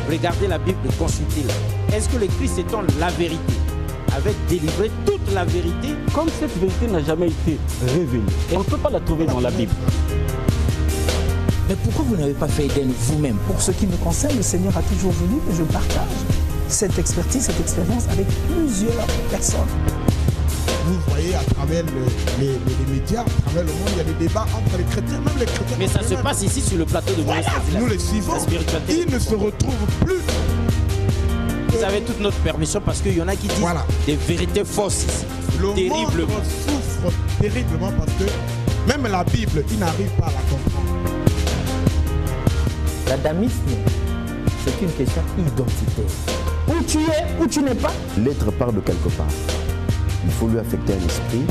regardez la Bible et consultez-la. Est-ce que le Christ étant la vérité avait délivré toute la vérité? Comme cette vérité n'a jamais été révélée, on ne peut pas la trouver dans la Bible. Mais pourquoi vous n'avez pas fait Éden vous-même? Pour ce qui me concerne, le Seigneur a toujours voulu que je partage cette expertise, cette expérience avec plusieurs personnes. Vous voyez à travers les médias, à travers le monde, il y a des débats entre les chrétiens, même les chrétiens. Mais ça se passe ici sur le plateau de voilà, nous les suivons. Ils ne se retrouvent plus. Vous avez toute notre permission parce qu'il y en a qui disent des vérités fausses ici. Le monde souffre terriblement parce que même la Bible, ils n'arrivent pas à la comprendre. L'adamisme, c'est une question identitaire. Où tu es, où tu n'es pas. L'être part de quelque part. Il faut lui affecter un esprit,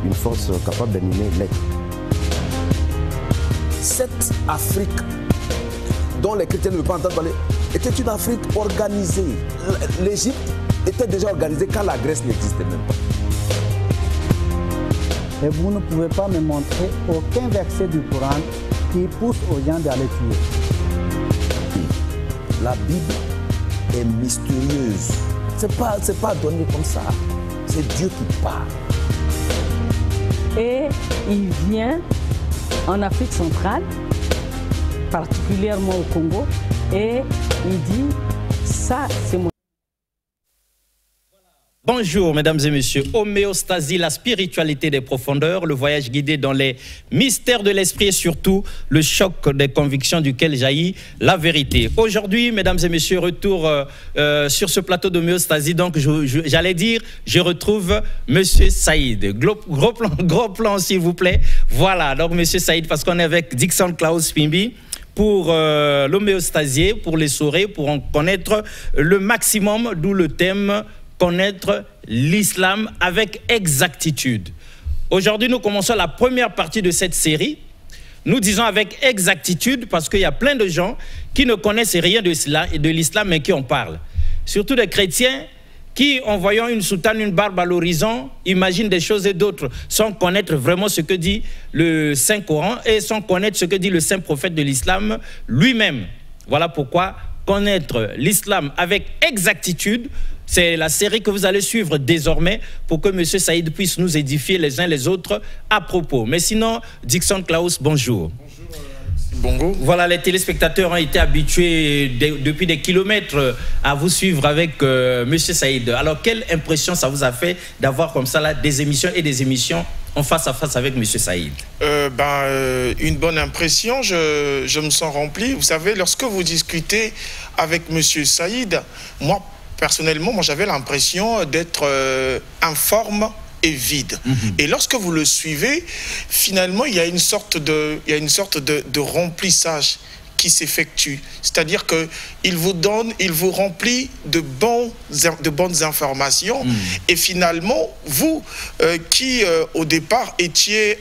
une force capable d'animer l'être. Cette Afrique dont les chrétiens ne veulent pas entendre parler était une Afrique organisée. L'Égypte était déjà organisée quand la Grèce n'existait même pas. Et vous ne pouvez pas me montrer aucun verset du Coran qui pousse aux gens d'aller tuer. La Bible est mystérieuse. C'est pas donné comme ça. C'est Dieu qui parle. Et il vient en Afrique centrale, particulièrement au Congo, et il dit, ça c'est mon... Bonjour mesdames et messieurs, homéostasie, la spiritualité des profondeurs, le voyage guidé dans les mystères de l'esprit et surtout le choc des convictions duquel jaillit la vérité. Aujourd'hui, mesdames et messieurs, retour sur ce plateau d'homéostasie, donc j'allais dire, je retrouve Monsieur Saïd. Gros plan s'il vous plaît. Voilà, donc Monsieur Saïd, parce qu'on est avec Dixon Klaus Pimbi pour l'homéostasie, pour les sourires, pour en connaître le maximum, d'où le thème connaître l'islam avec exactitude. Aujourd'hui, nous commençons la première partie de cette série. Nous disons avec exactitude parce qu'il y a plein de gens qui ne connaissent rien de l'islam mais qui en parlent. Surtout des chrétiens qui, en voyant une soutane, une barbe à l'horizon, imaginent des choses et d'autres sans connaître vraiment ce que dit le Saint-Coran et sans connaître ce que dit le Saint-Prophète de l'islam lui-même. Voilà pourquoi connaître l'islam avec exactitude, c'est la série que vous allez suivre désormais pour que M. Saïd puisse nous édifier les uns les autres à propos. Mais sinon, Dixon Klaus, bonjour. Bonjour. Voilà, les téléspectateurs ont été habitués depuis des kilomètres à vous suivre avec M. Saïd. Alors, quelle impression ça vous a fait d'avoir comme ça là, des émissions et des émissions en face à face avec M. Saïd? Une bonne impression, je me sens rempli. Vous savez, lorsque vous discutez avec M. Saïd, moi, personnellement, j'avais l'impression d'être informe et vide. Et lorsque vous le suivez, finalement, il y a une sorte de remplissage qui s'effectue. C'est-à-dire qu'il vous remplit de bonnes informations. Et finalement, vous qui, au départ, étiez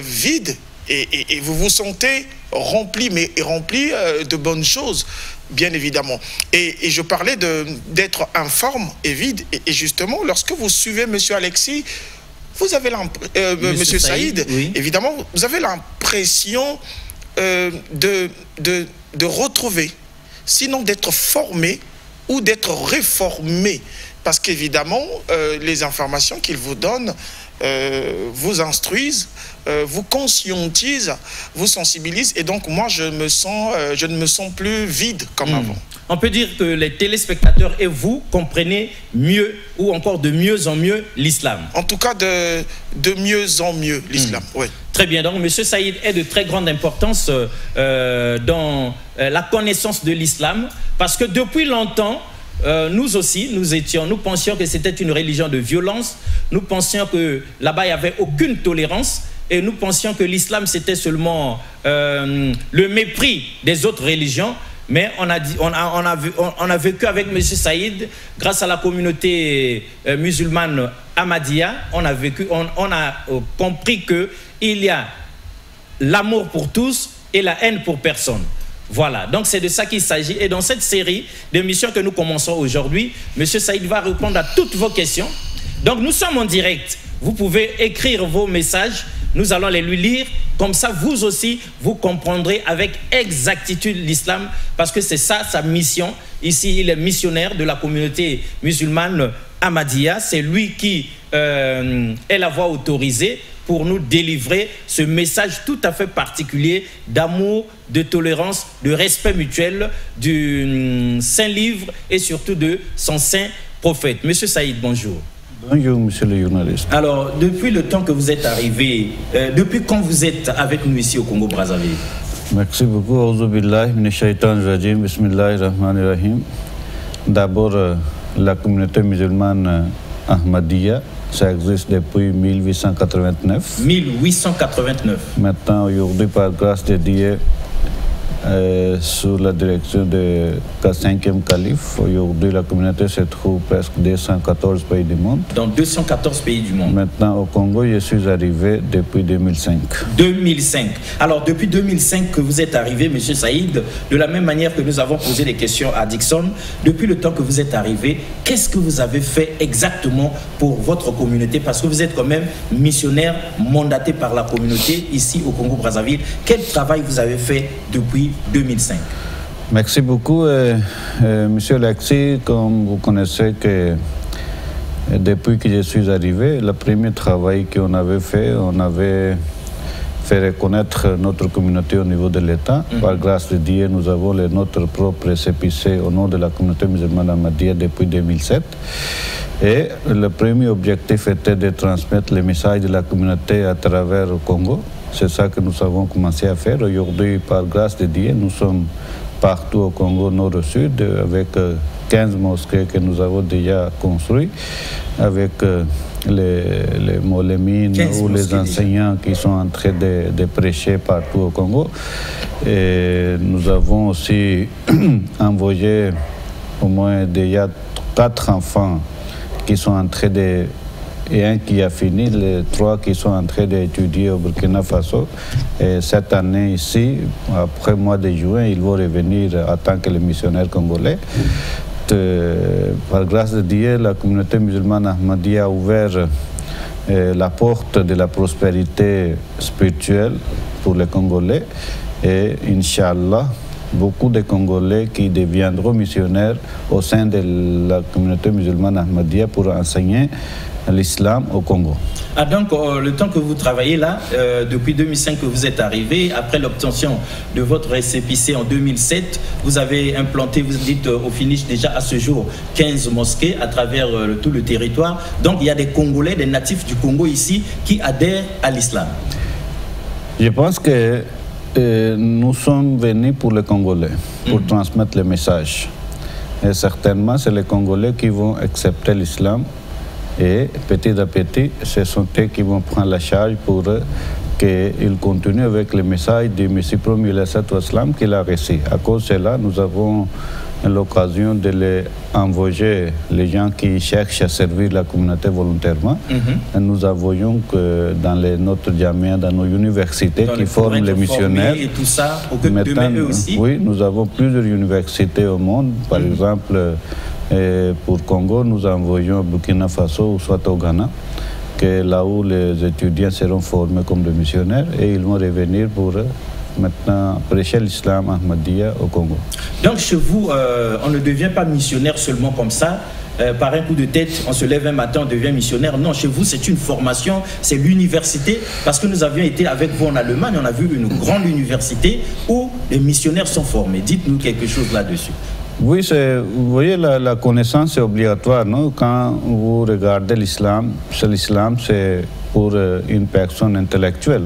vide, et vous vous sentez rempli, mais rempli de bonnes choses, bien évidemment. Et je parlais d'être informe et vide. Et justement, lorsque vous suivez M. Alexis, vous avez M. Saïd, oui. Évidemment, vous avez l'impression de retrouver, sinon d'être formé ou d'être réformé. Parce qu'évidemment, les informations qu'il vous donne vous instruisent, vous conscientisent, vous sensibilisent. Et donc, moi, je ne me sens plus vide comme avant. On peut dire que les téléspectateurs et vous comprenez mieux ou encore de mieux en mieux l'islam. En tout cas, de mieux en mieux l'islam, oui. Très bien. Donc, M. Saïd est de très grande importance dans la connaissance de l'islam parce que depuis longtemps, nous aussi, nous pensions que c'était une religion de violence. Nous pensions que là-bas, il n'y avait aucune tolérance. Et nous pensions que l'islam, c'était seulement le mépris des autres religions. Mais on a vécu avec M. Saïd, grâce à la communauté musulmane Ahmadiyya, on a compris qu'il y a l'amour pour tous et la haine pour personne. Voilà, donc c'est de ça qu'il s'agit. Et dans cette série d'émissions que nous commençons aujourd'hui, M. Saïd va répondre à toutes vos questions. Donc nous sommes en direct. Vous pouvez écrire vos messages. Nous allons les lui lire Comme ça, vous aussi, vous comprendrez avec exactitude l'islam, parce que c'est ça sa mission. Ici, il est missionnaire de la communauté musulmane Ahmadiyya. C'est lui qui est la voix autorisée pour nous délivrer ce message tout à fait particulier d'amour, de tolérance, de respect mutuel du Saint-Livre et surtout de son saint prophète. Monsieur Saïd, bonjour. Bonjour, monsieur le journaliste. Alors, depuis le temps que vous êtes arrivé, depuis quand vous êtes avec nous ici au Congo-Brazzaville? Merci beaucoup. Bismillahirrahmanirrahim. D'abord, la communauté musulmane Ahmadiyya, ça existe depuis 1889. 1889. Maintenant, aujourd'hui, par grâce de Dieu, sous la direction de 5e calife, aujourd'hui, la communauté se trouve presque 214 pays du monde. Dans 214 pays du monde. Maintenant, au Congo, je suis arrivé depuis 2005. 2005. Alors, depuis 2005 que vous êtes arrivé, M. Saïd, de la même manière que nous avons posé des questions à Dixon, depuis le temps que vous êtes arrivé, qu'est-ce que vous avez fait exactement pour votre communauté? Parce que vous êtes quand même missionnaire mandaté par la communauté ici au Congo-Brazzaville. Quel travail vous avez fait depuis 2005? Merci beaucoup, Monsieur Lexi. Comme vous connaissez que depuis que je suis arrivé, le premier travail qu'on avait fait, on avait fait reconnaître notre communauté au niveau de l'État. Par grâce de Dieu, nous avons notre propre récépissé au nom de la communauté musulmane Ahmadiyya depuis 2007. Et le premier objectif était de transmettre les messages de la communauté à travers le Congo. C'est ça que nous avons commencé à faire. Aujourd'hui, par grâce de Dieu, nous sommes partout au Congo nord et sud avec 15 mosquées que nous avons déjà construites, avec les molémines ou les enseignants qui sont en train de prêcher partout au Congo. Et nous avons aussi envoyé au moins déjà 4 enfants qui sont en train de... et un qui a fini, les 3 qui sont en train d'étudier au Burkina Faso. Et cette année ici, après le mois de juin, ils vont revenir en tant que les missionnaires congolais. Par grâce de Dieu, la communauté musulmane Ahmadiyya a ouvert la porte de la prospérité spirituelle pour les Congolais. Et Inch'Allah, beaucoup de Congolais qui deviendront missionnaires au sein de la communauté musulmane Ahmadiyya pour enseigner l'islam au Congo. Ah, donc, le temps que vous travaillez là, depuis 2005 que vous êtes arrivé, après l'obtention de votre récépissé en 2007, vous avez implanté, vous dites au finish déjà à ce jour, 15 mosquées à travers tout le territoire. Donc, il y a des Congolais, des natifs du Congo ici qui adhèrent à l'islam. Je pense que nous sommes venus pour les Congolais, pour transmettre le message. Et certainement, c'est les Congolais qui vont accepter l'islam. Et petit à petit, ce sont eux qui vont prendre la charge pour qu'ils continuent avec le message du Messie promis l'Islam qu'il a reçu. À cause de cela, nous avons l'occasion de les envoyer, les gens qui cherchent à servir la communauté volontairement. Et nous envoyons que dans notre jamia, dans nos universités qui forment les missionnaires. Et tout ça, au que demain eux aussi. Oui, nous avons plusieurs universités au monde. Par exemple, pour Congo, nous envoyons au Burkina Faso ou soit au Ghana, que là où les étudiants seront formés comme des missionnaires et ils vont revenir pour maintenant prêcher l'islam Ahmadiyya au Congo. Donc chez vous, on ne devient pas missionnaire seulement comme ça, par un coup de tête, on se lève un matin, on devient missionnaire. Non, chez vous, c'est une formation, c'est l'université, parce que nous avions été avec vous en Allemagne, on a vu une grande université où les missionnaires sont formés. Dites-nous quelque chose là-dessus. Oui, vous voyez, la connaissance est obligatoire, non? Quand vous regardez l'islam, c'est pour une personne intellectuelle.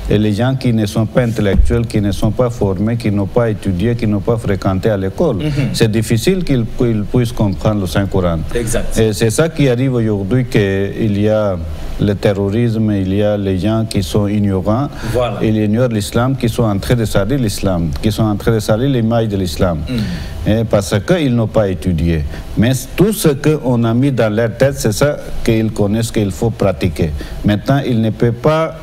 Et les gens qui ne sont pas intellectuels, qui ne sont pas formés, qui n'ont pas étudié, qui n'ont pas fréquenté à l'école, c'est difficile qu'ils puissent comprendre le Saint-Coran. Exact. Et c'est ça qui arrive aujourd'hui, qu'il y a le terrorisme, il y a les gens qui sont ignorants, voilà. Ils ignorent l'islam, qui sont en train de salir l'islam, qui sont en train de salir l'image de l'islam. Parce qu'ils n'ont pas étudié. Mais tout ce qu'on a mis dans leur tête, c'est ça qu'ils connaissent qu'il faut pratiquer. Maintenant, ils ne peuvent pas,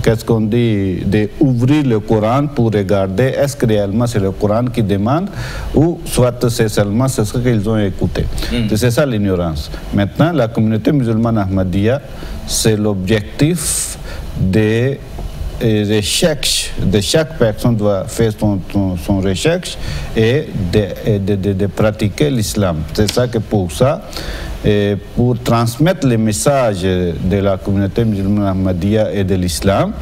qu'est-ce qu'on dit, d'ouvrir le Coran pour regarder est-ce que réellement c'est le Coran qui demande ou soit c'est seulement ce qu'ils ont écouté. C'est ça l'ignorance. Maintenant, la communauté musulmane Ahmadiyya, c'est l'objectif de recherche de chaque personne doit faire son recherche et de pratiquer l'islam. C'est ça que pour ça, et pour transmettre les messages de la communauté musulmane ahmadiyya et de l'islam,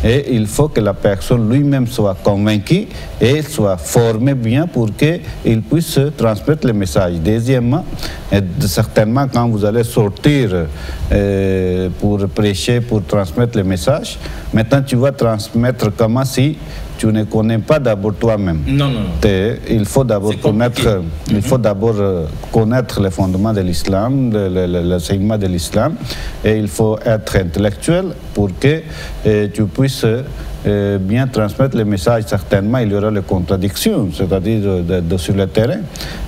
et il faut que la personne lui-même soit convaincue et soit formée bien pour qu'il puisse transmettre les messages. Deuxièmement, certainement quand vous allez sortir pour prêcher, pour transmettre les messages, maintenant tu vas transmettre comment si tu ne connais pas d'abord toi-même. Non. Il faut d'abord connaître, connaître les fondements de l'islam, l'enseignement de l'islam, et il faut être intellectuel pour que tu puisses bien transmettre les messages. Certainement, il y aura les contradictions, c'est-à-dire sur le terrain.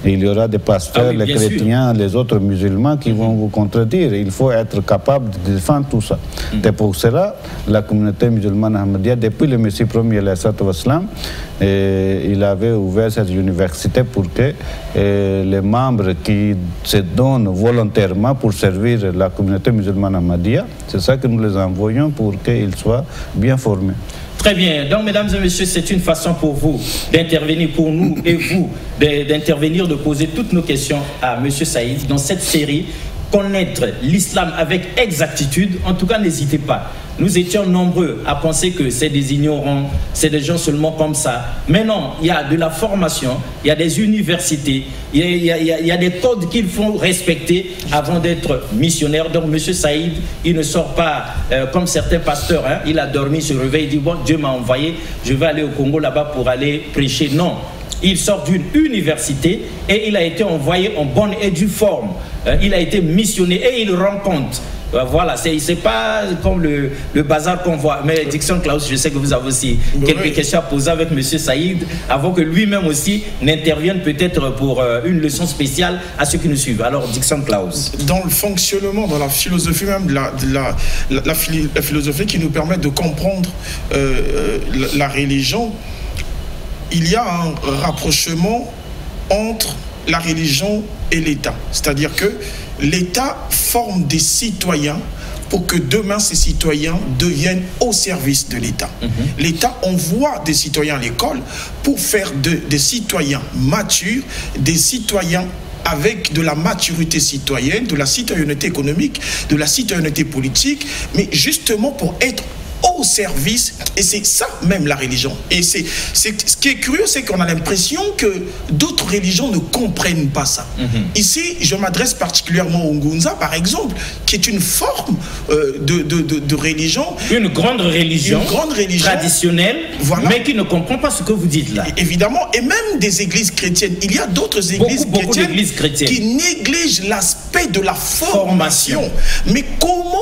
Il y aura des pasteurs, les chrétiens, les autres musulmans qui vont vous contredire. Il faut être capable de défendre tout ça. Et pour cela, la communauté musulmane ahmadiyya, depuis le Messie premier, il avait ouvert cette université pour que les membres qui se donnent volontairement pour servir la communauté musulmane ahmadiyya, c'est ça que nous les envoyons pour qu'ils soient bien formés. Très bien. Donc, mesdames et messieurs, c'est une façon pour vous d'intervenir, pour nous et vous, d'intervenir, de poser toutes nos questions à M. Saïd dans cette série. Connaître l'islam avec exactitude. En tout cas, n'hésitez pas. Nous étions nombreux à penser que c'est des ignorants, c'est des gens seulement comme ça. Mais non, il y a de la formation, il y a des universités, il y a des codes qu'il faut respecter avant d'être missionnaire. Donc, M. Saïd, il ne sort pas comme certains pasteurs. Hein, il a dormi, se réveille, il dit, bon, Dieu m'a envoyé, je vais aller au Congo là-bas pour aller prêcher. Non. Il sort d'une université et il a été envoyé en bonne et due forme. Il a été missionné et il rencontre. Voilà, c'est pas comme le bazar qu'on voit. Mais Dickson Klaus, je sais que vous avez aussi quelques questions à poser avec M. Saïd avant que lui-même aussi n'intervienne peut-être pour une leçon spéciale à ceux qui nous suivent. Alors, Dickson Klaus. Dans le fonctionnement, dans la philosophie même, la philosophie qui nous permet de comprendre la religion, il y a un rapprochement entre la religion et l'État. C'est-à-dire que l'État forme des citoyens pour que demain ces citoyens deviennent au service de l'État. L'État envoie des citoyens à l'école pour faire des citoyens matures, des citoyens avec de la maturité citoyenne, de la citoyenneté économique, de la citoyenneté politique, mais justement pour être au service, et c'est ça même la religion. Et ce qui est curieux, c'est qu'on a l'impression que d'autres religions ne comprennent pas ça. Ici, je m'adresse particulièrement au Ngunza, par exemple, qui est une forme de religion. Une grande religion traditionnelle, voilà, mais qui ne comprend pas ce que vous dites là. Évidemment, et même des églises chrétiennes. Il y a d'autres églises chrétiennes qui négligent l'aspect de la formation. Mais comment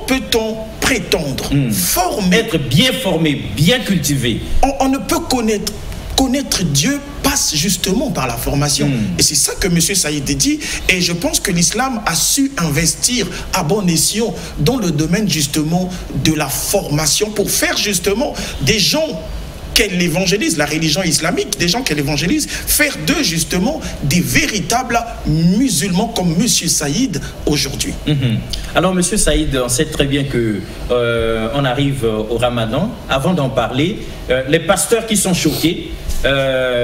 peut-on prétendre former, être bien formé, bien cultivé? On ne peut connaître Dieu passe justement par la formation. Et c'est ça que M. Saïd dit. Et je pense que l'islam a su investir à bon escient dans le domaine justement de la formation pour faire justement des gens qu'elle évangélise, la religion islamique, des gens qu'elle évangélise, faire d'eux justement des véritables musulmans comme M. Saïd aujourd'hui. Alors M. Saïd, on sait très bien que on arrive au Ramadan. Avant d'en parler, les pasteurs qui sont choqués,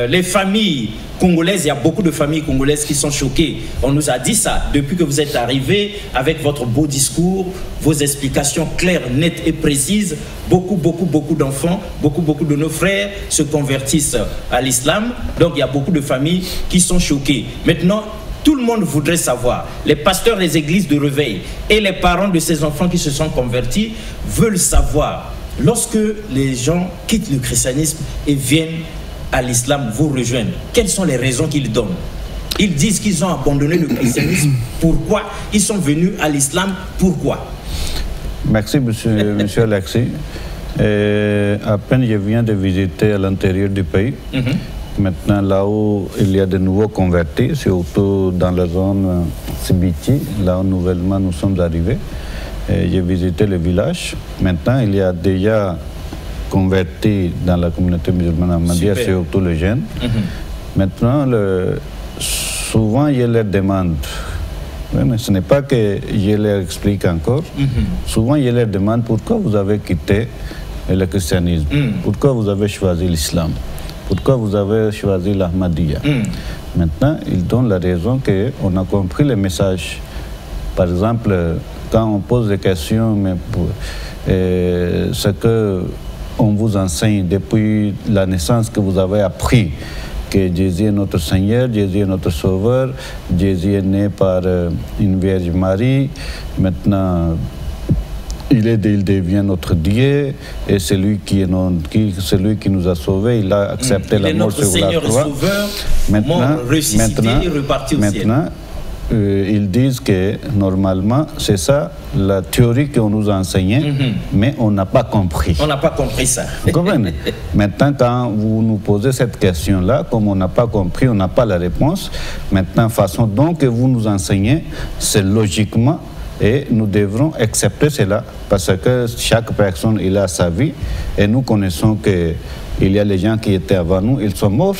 les familles congolaises, il y a beaucoup de familles congolaises qui sont choquées. On nous a dit ça depuis que vous êtes arrivés avec votre beau discours, vos explications claires, nettes et précises. Beaucoup d'enfants, beaucoup de nos frères se convertissent à l'islam. Donc il y a beaucoup de familles qui sont choquées. Maintenant, tout le monde voudrait savoir, les pasteurs des églises de réveil et les parents de ces enfants qui se sont convertis veulent savoir, lorsque les gens quittent le christianisme et viennent à l'islam vous rejoindre, quelles sont les raisons qu'ils donnent? Ils disent qu'ils ont abandonné le christianisme. Pourquoi? Ils sont venus à l'islam. Pourquoi? Merci, monsieur Alexis. À peine je viens de visiter à l'intérieur du pays. Maintenant, là où il y a de nouveaux convertis, surtout dans la zone Sibiti, là où nouvellement nous sommes arrivés, j'ai visité le village. Maintenant, il y a déjà convertis dans la communauté musulmane ahmadiyya, surtout les jeunes. Maintenant, souvent, il y a leur demande Ce n'est pas que je leur explique encore. Souvent, je leur demande pourquoi vous avez quitté le christianisme, pourquoi vous avez choisi l'islam, pourquoi vous avez choisi l'Ahmadiyya. Maintenant, ils donnent la raison qu'on a compris le message. Par exemple, quand on pose des questions, mais ce qu'on vous enseigne depuis la naissance que vous avez appris, que Jésus est notre Seigneur, Jésus est notre Sauveur, Jésus est né par une Vierge Marie, maintenant il devient notre Dieu, et c'est lui qui nous a sauvés, il a accepté la mort sur la croix. Maintenant, il repartit au ciel. Ils disent que normalement, c'est ça la théorie qu'on nous a enseignée, mais on n'a pas compris. On n'a pas compris ça. Vous comprenez? Maintenant, quand vous nous posez cette question-là, comme on n'a pas compris, on n'a pas la réponse, maintenant, façon dont que vous nous enseignez, c'est logiquement, et nous devrons accepter cela, parce que chaque personne, il a sa vie, et nous connaissons que il y a les gens qui étaient avant nous, ils sont morts,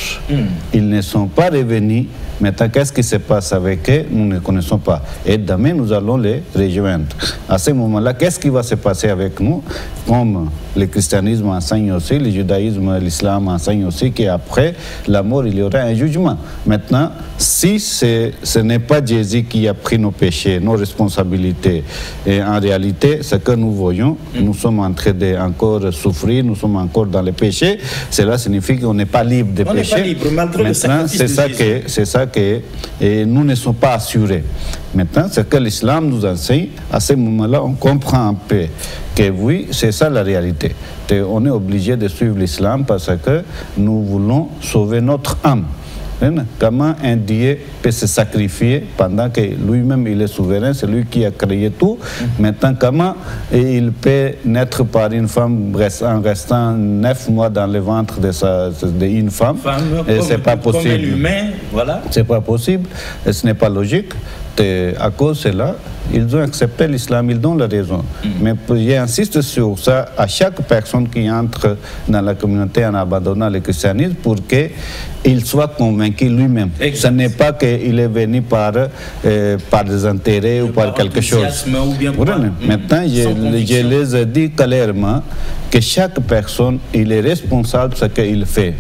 ils ne sont pas revenus. Maintenant, qu'est-ce qui se passe avec eux? Nous ne connaissons pas. Et demain, nous allons les rejoindre. À ce moment-là, qu'est-ce qui va se passer avec nous? Comme le christianisme enseigne aussi, le judaïsme, l'islam enseigne aussi qu'après la mort, il y aura un jugement. Maintenant, si ce n'est pas Jésus qui a pris nos péchés, nos responsabilités, et en réalité, ce que nous voyons, nous sommes en train de encore souffrir, nous sommes encore dans les péchés, cela signifie qu'on n'est pas libre des péchés. On n'est pas libre, malgré le sacrifice de Jésus. C'est ça que nous ne sommes pas assurés. Maintenant, ce que l'islam nous enseigne, à ce moment-là, on comprend un peu que oui, c'est ça la réalité. On est obligé de suivre l'islam parce que nous voulons sauver notre âme. Comment un Dieu peut se sacrifier pendant que lui-même il est souverain, c'est lui qui a créé tout. Maintenant, comment il peut naître par une femme en restant 9 mois dans le ventre d'une femme? C'est pas possible. Comme un humain, voilà. C'est pas possible, et ce n'est pas logique. À cause de cela, ils ont accepté l'islam, ils donnent la raison. Mais j'insiste sur ça à chaque personne qui entre dans la communauté en abandonnant le christianisme pour qu'il soit convaincu lui-même. Ce n'est pas qu'il est venu par des intérêts ou par quelque chose. Maintenant, je les ai dit clairement que chaque personne, il est responsable de ce qu'il fait.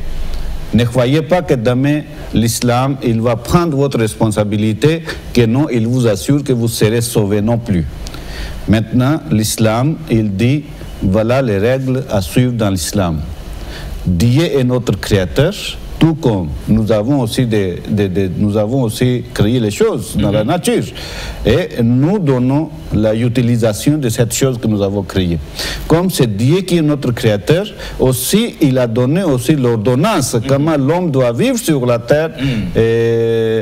Ne croyez pas que demain, l'islam, il va prendre votre responsabilité, que non, il vous assure que vous serez sauvés non plus. Maintenant, l'islam, il dit, voilà les règles à suivre dans l'islam. Dieu est notre créateur, tout comme nous avons aussi, nous avons aussi créé les choses dans la nature. Et nous donnons l'utilisation de cette chose que nous avons créée. Comme c'est Dieu qui est notre créateur, aussi il a donné aussi l'ordonnance, comment l'homme doit vivre sur la terre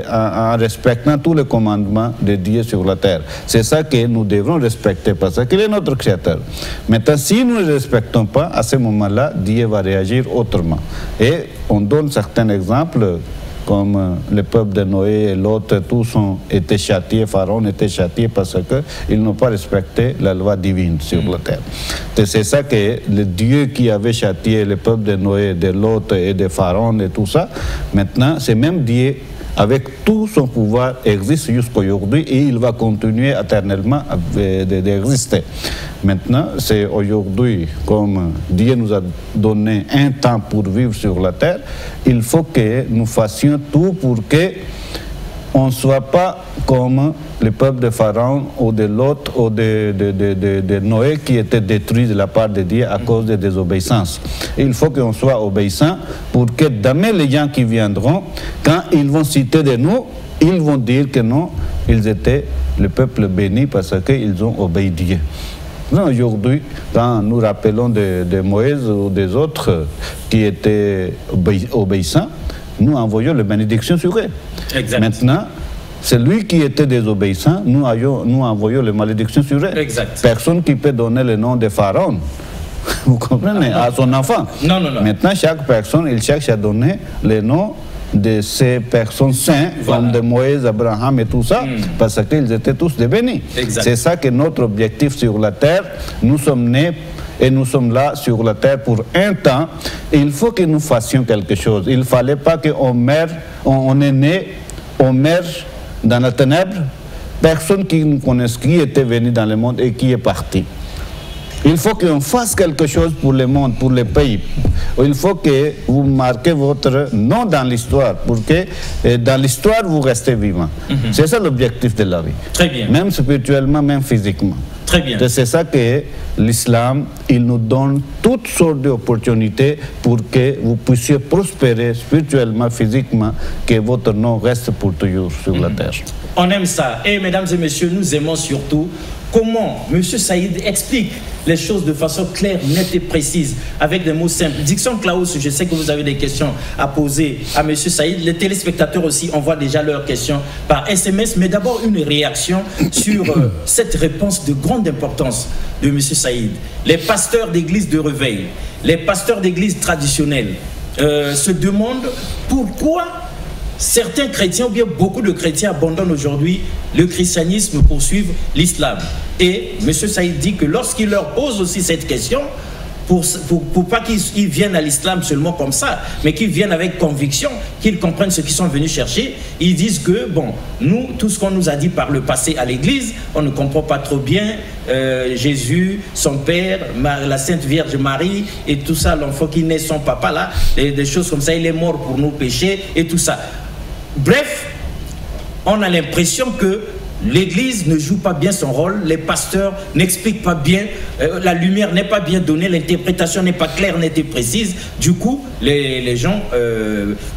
en respectant tous les commandements de Dieu sur la terre. C'est ça que nous devons respecter parce qu'il est notre créateur. Maintenant, si nous ne le respectons pas, à ce moment-là, Dieu va réagir autrement. Et on donne certains exemples, comme le peuple de Noé et Lot, tous ont été châtiés, Pharaon était châtié parce qu'ils n'ont pas respecté la loi divine sur la terre. C'est ça que le Dieu qui avait châtié le peuple de Noé, de Lot et de Pharaon et tout ça, maintenant c'est même Dieu avec tout son pouvoir existe jusqu'à aujourd'hui et il va continuer éternellement d'exister. Maintenant, c'est aujourd'hui, comme Dieu nous a donné un temps pour vivre sur la terre, il faut que nous fassions tout pour que on ne soit pas comme le peuple de Pharaon ou de Lot ou de Noé qui était détruit de la part de Dieu à cause de désobéissance. Il faut qu'on soit obéissant pour que demain les gens qui viendront, quand ils vont citer de nous, ils vont dire que non, ils étaient le peuple béni parce qu'ils ont obéi Dieu. Aujourd'hui, quand nous rappelons de Moïse ou des autres qui étaient obéissants, nous envoyons la bénédiction sur eux. Exact. Maintenant, celui qui était désobéissant, nous envoyons les malédictions sur eux. Exact. Personne qui peut donner le nom de Pharaon, vous comprenez, à son enfant. Non, non, non. Maintenant, chaque personne, il cherche à donner le nom de ces personnes saintes, comme de Moïse, Abraham et tout ça, parce qu'ils étaient tous des bénis. C'est ça que notre objectif sur la terre. Nous sommes nés et nous sommes là sur la terre pour un temps. Il faut que nous fassions quelque chose. Il ne fallait pas qu'on meure, on est né, on meurt dans la ténèbre personne qui nous connaisse, qui était venu dans le monde et qui est parti. Il faut qu'on fasse quelque chose pour le monde, pour le pays. Il faut que vous marquez votre nom dans l'histoire, pour que dans l'histoire, vous restez vivant. C'est ça l'objectif de la vie. Très bien. Même spirituellement, même physiquement. Très bien. C'est ça que l'islam, il nous donne toutes sortes d'opportunités pour que vous puissiez prospérer spirituellement, physiquement, que votre nom reste pour toujours sur la terre. On aime ça. Et mesdames et messieurs, nous aimons surtout comment M. Saïd explique les choses de façon claire, nette et précise, avec des mots simples. Dixon Klaus, je sais que vous avez des questions à poser à M. Saïd. Les téléspectateurs aussi envoient déjà leurs questions par SMS, mais d'abord une réaction sur cette réponse de grande importance de M. Saïd. Les pasteurs d'église de réveil, les pasteurs d'église traditionnelles se demandent pourquoi certains chrétiens, ou bien beaucoup de chrétiens abandonnent aujourd'hui le christianisme pour suivre l'islam. Et M. Saïd dit que lorsqu'il leur pose aussi cette question, pour pas qu'ils viennent à l'islam seulement comme ça, mais qu'ils viennent avec conviction, qu'ils comprennent ce qu'ils sont venus chercher, ils disent que, bon, nous, tout ce qu'on nous a dit par le passé à l'église, on ne comprend pas trop bien Jésus, son père, la Sainte Vierge Marie, et tout ça, l'enfant qui naît son papa là, des choses comme ça, il est mort pour nos péchés, et tout ça. Bref, on a l'impression que l'Église ne joue pas bien son rôle, les pasteurs n'expliquent pas bien, la lumière n'est pas bien donnée, l'interprétation n'est pas claire, nette et précise. Du coup, les gens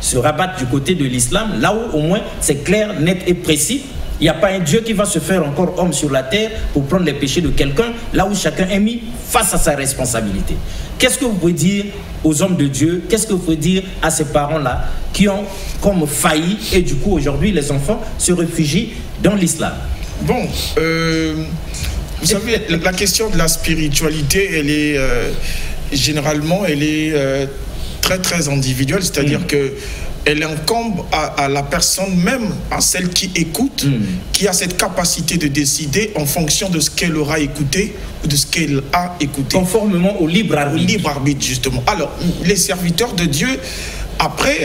se rabattent du côté de l'islam, là où au moins c'est clair, net et précis. Il n'y a pas un Dieu qui va se faire encore homme sur la terre pour prendre les péchés de quelqu'un, là où chacun est mis face à sa responsabilité. Qu'est-ce que vous pouvez dire aux hommes de Dieu? Qu'est-ce que vous pouvez dire à ces parents-là qui ont comme failli et du coup aujourd'hui les enfants se réfugient dans l'islam? Bon, vous savez, la question de la spiritualité, elle est généralement, elle est très très individuelle, c'est-à-dire que elle incombe à la personne même, à celle qui écoute, qui a cette capacité de décider en fonction de ce qu'elle aura écouté ou de ce qu'elle a écouté. Conformément au libre arbitre. Au libre arbitre, justement. Alors, les serviteurs de Dieu, après,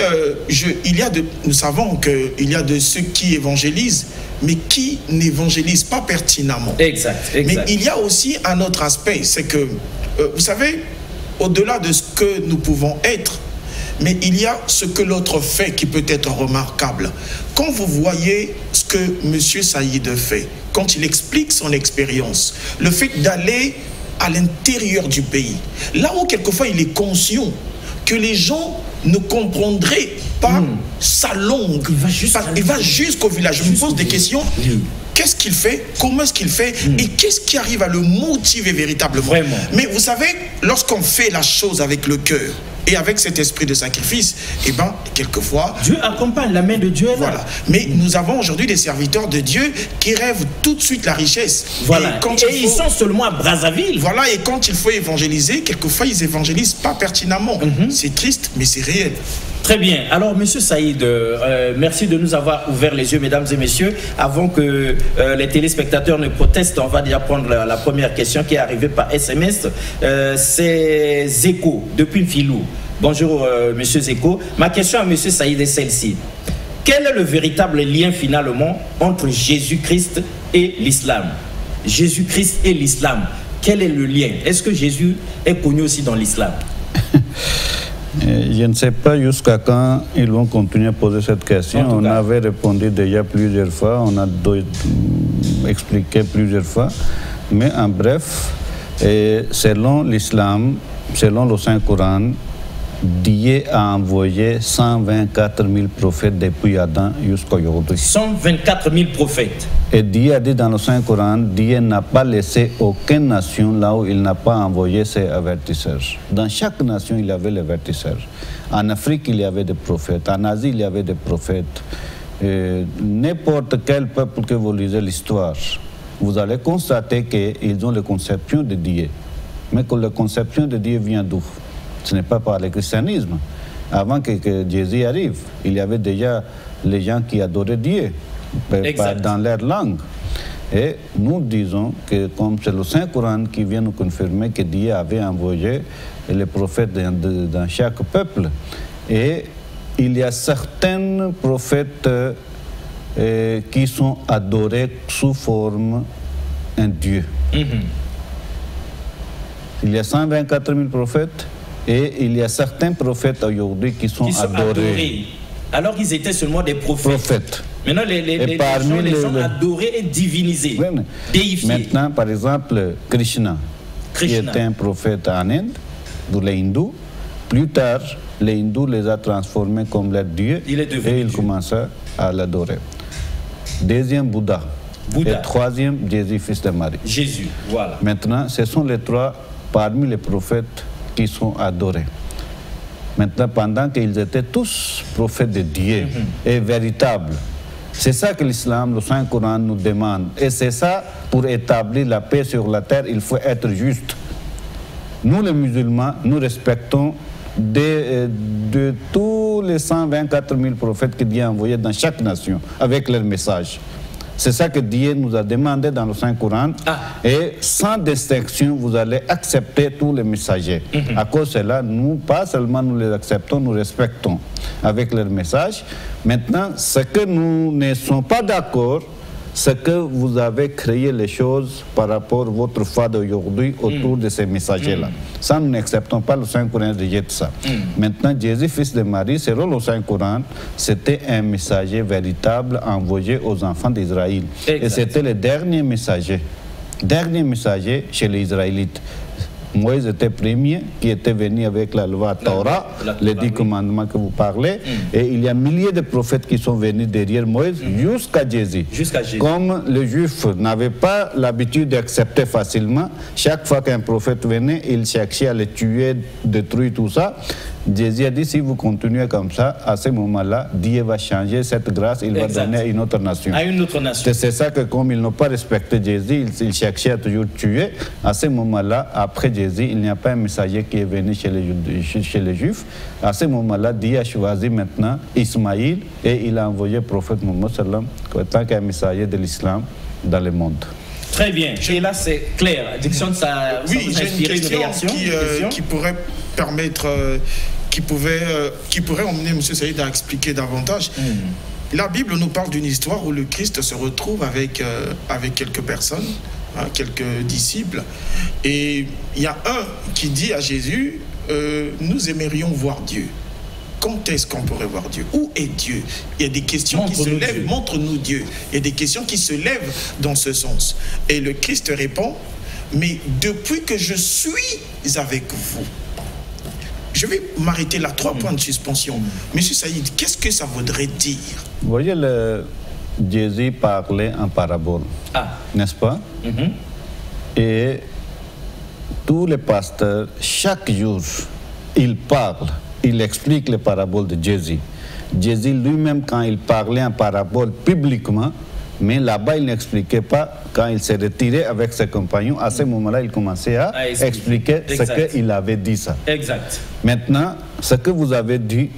nous savons qu'il y a de ceux qui évangélisent, mais qui n'évangélisent pas pertinemment. Exact. Mais il y a aussi un autre aspect, c'est que, vous savez, au-delà de ce que nous pouvons être, mais il y a ce que l'autre fait qui peut être remarquable. Quand vous voyez ce que M. Saïd fait, quand il explique son expérience, le fait d'aller à l'intérieur du pays, là où quelquefois il est conscient que les gens ne comprendraient pas sa langue, il va jusqu'au village. Je me pose des questions. Qu'est-ce qu'il fait? Comment est-ce qu'il fait? Et qu'est-ce qui arrive à le motiver véritablement? Vraiment. Mais vous savez, lorsqu'on fait la chose avec le cœur et avec cet esprit de sacrifice, eh bien, quelquefois... Dieu accompagne, la main de Dieu est là. Voilà. Mais nous avons aujourd'hui des serviteurs de Dieu qui rêvent tout de suite la richesse. Voilà. Et ils sont seulement à Brazzaville. Voilà, et quand il faut évangéliser, quelquefois, ils évangélisent pas pertinemment. C'est triste, mais c'est réel. Très bien. Alors, Monsieur Saïd, merci de nous avoir ouvert les yeux, mesdames et messieurs. Avant que les téléspectateurs ne protestent, on va déjà prendre la première question qui est arrivée par SMS. C'est Zeko, depuis Filou. Bonjour, Monsieur Zeko. Ma question à Monsieur Saïd est celle-ci. Quel est le véritable lien, finalement, entre Jésus-Christ et l'islam? Jésus-Christ et l'islam, quel est le lien? Est-ce que Jésus est connu aussi dans l'islam? Je ne sais pas jusqu'à quand ils vont continuer à poser cette question. On avait répondu déjà plusieurs fois, on a expliqué plusieurs fois. Mais en bref, selon l'islam, selon le Saint-Coran, Dieu a envoyé 124 000 prophètes depuis Adam jusqu'à aujourd'hui. 124 000 prophètes. Et Dieu a dit dans le Saint-Coran, Dieu n'a pas laissé aucune nation là où il n'a pas envoyé ses avertisseurs. Dans chaque nation, il y avait les avertisseurs. En Afrique, il y avait des prophètes. En Asie, il y avait des prophètes. N'importe quel peuple que vous lisez l'histoire, vous allez constater qu'ils ont la conception de Dieu. Mais que la conception de Dieu vient d'où? Ce n'est pas par le christianisme. Avant que Jésus arrive, il y avait déjà les gens qui adoraient Dieu dans leur langue. Et nous disons que comme c'est le Saint-Coran qui vient nous confirmer que Dieu avait envoyé les prophètes dans chaque peuple. Et il y a certains prophètes qui sont adorés sous forme un Dieu. Il y a 124 000 prophètes et il y a certains prophètes aujourd'hui qui sont adorés. Alors qu'ils étaient seulement des prophètes. Maintenant, les gens adorés et divinisés, déifiés. Maintenant, par exemple, Krishna, qui était un prophète en Inde, pour les hindous. Plus tard, les hindous les ont transformés comme leur Dieu et ils commençaient à l'adorer. Deuxième, Bouddha. Et troisième, Jésus, fils de Marie. Jésus, voilà. Maintenant, ce sont les trois parmi les prophètes qui sont adorés. Maintenant, pendant qu'ils étaient tous prophètes de Dieu et véritables, c'est ça que l'islam, le Saint-Coran nous demande. Et c'est ça, pour établir la paix sur la terre, il faut être juste. Nous, les musulmans, nous respectons de tous les 124 000 prophètes que Dieu a envoyés dans chaque nation, avec leur message. C'est ça que Dieu nous a demandé dans le Saint-Coran. Et sans distinction, vous allez accepter tous les messagers. À cause de cela, nous, pas seulement nous les acceptons, nous respectons avec leur message. Maintenant, ce que nous ne sommes pas d'accord, c'est que vous avez créé les choses par rapport à votre foi d'aujourd'hui autour de ces messagers-là. Ça, nous n'acceptons pas, le Saint-Coran rejette ça. Maintenant, Jésus, fils de Marie, selon le Saint-Coran, c'était un messager véritable envoyé aux enfants d'Israël. Et c'était le dernier messager chez les Israélites. Moïse était premier qui était venu avec la loi Torah, les 10 commandements que vous parlez. Et il y a milliers de prophètes qui sont venus derrière Moïse jusqu'à Jésus. Comme les Juifs n'avaient pas l'habitude d'accepter facilement, chaque fois qu'un prophète venait, ils cherchaient à le tuer, détruire tout ça. Jésus a dit, si vous continuez comme ça, à ce moment-là, Dieu va changer cette grâce, il va donner à une autre nation. C'est ça que comme ils n'ont pas respecté Jésus, ils cherchaient à toujours tuer. À ce moment-là, après Jésus, il n'y a pas un messager qui est venu chez les Juifs. À ce moment-là, Dieu a choisi maintenant Ismaïl et il a envoyé le prophète Mohammed sallam en tant qu'un messager de l'islam dans le monde. Très bien. Et là, c'est clair. Diction, ça oui, vous inspire une réaction qui pourrait permettre, qui pourrait emmener M. Saïd à expliquer davantage. La Bible nous parle d'une histoire où le Christ se retrouve avec quelques personnes, quelques disciples, et il y a un qui dit à Jésus, nous aimerions voir Dieu. Quand est-ce qu'on pourrait voir Dieu? Où est Dieu? Il y a des questions qui se lèvent, montre-nous Dieu. Il y a des questions qui se lèvent dans ce sens. Et le Christ répond, mais depuis que je suis avec vous, je vais m'arrêter là, 3 points de suspension. Monsieur Saïd, qu'est-ce que ça voudrait dire? Vous voyez, Jésus parlait en parabole, n'est-ce pas? Et tous les pasteurs, chaque jour, ils parlent. Il explique les paraboles de Jésus. Jésus lui-même, quand il parlait en parabole publiquement, mais là-bas, il n'expliquait pas. Quand il s'est retiré avec ses compagnons, à ce moment-là, il commençait à expliquer ce qu'il avait dit ça. Maintenant, ce que vous avez dit,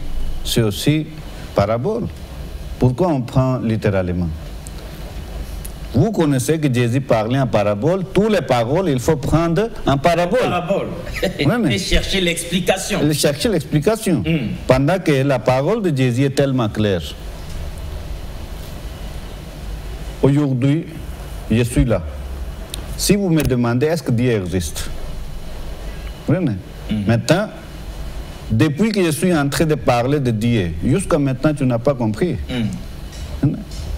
c'est aussi parabole. Pourquoi on prend littéralement? Vous connaissez que Jésus parlait en parabole. Tous les paroles, il faut prendre en parabole. Et chercher l'explication. Chercher l'explication. Pendant que la parole de Jésus est tellement claire. Aujourd'hui, je suis là. Si vous me demandez, est-ce que Dieu existe? Maintenant, depuis que je suis en train de parler de Dieu, jusqu'à maintenant, tu n'as pas compris.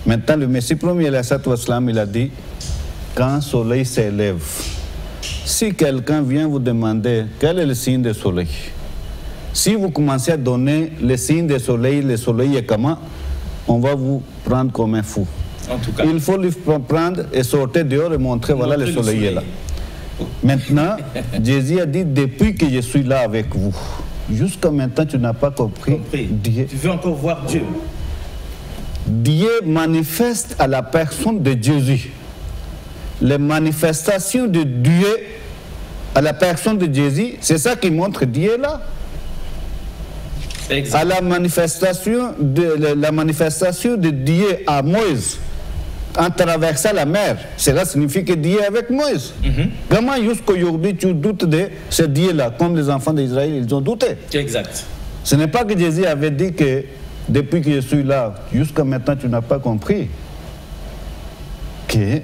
Maintenant, le Messie premier, il a dit, quand le soleil s'élève, si quelqu'un vient vous demander quel est le signe du soleil, si vous commencez à donner le signe du soleil, le soleil est comment, on va vous prendre comme un fou. En tout cas. Il faut le prendre et sortir dehors et montrer, voilà, le soleil est là. Maintenant, Jésus a dit, depuis que je suis là avec vous, jusqu'à maintenant, tu n'as pas compris. Dieu. Tu veux encore voir Dieu? Dieu manifeste à la personne de Jésus. Les manifestations de Dieu à la personne de Jésus, c'est ça qui montre Dieu là. À la manifestation de Dieu à Moïse, en traversant la mer, cela signifie que Dieu est avec Moïse. Comment jusqu'à aujourd'hui tu doutes de ce Dieu là, comme les enfants d'Israël, ils ont douté? Exact. Ce n'est pas que Jésus avait dit que depuis que je suis là, jusqu'à maintenant, tu n'as pas compris que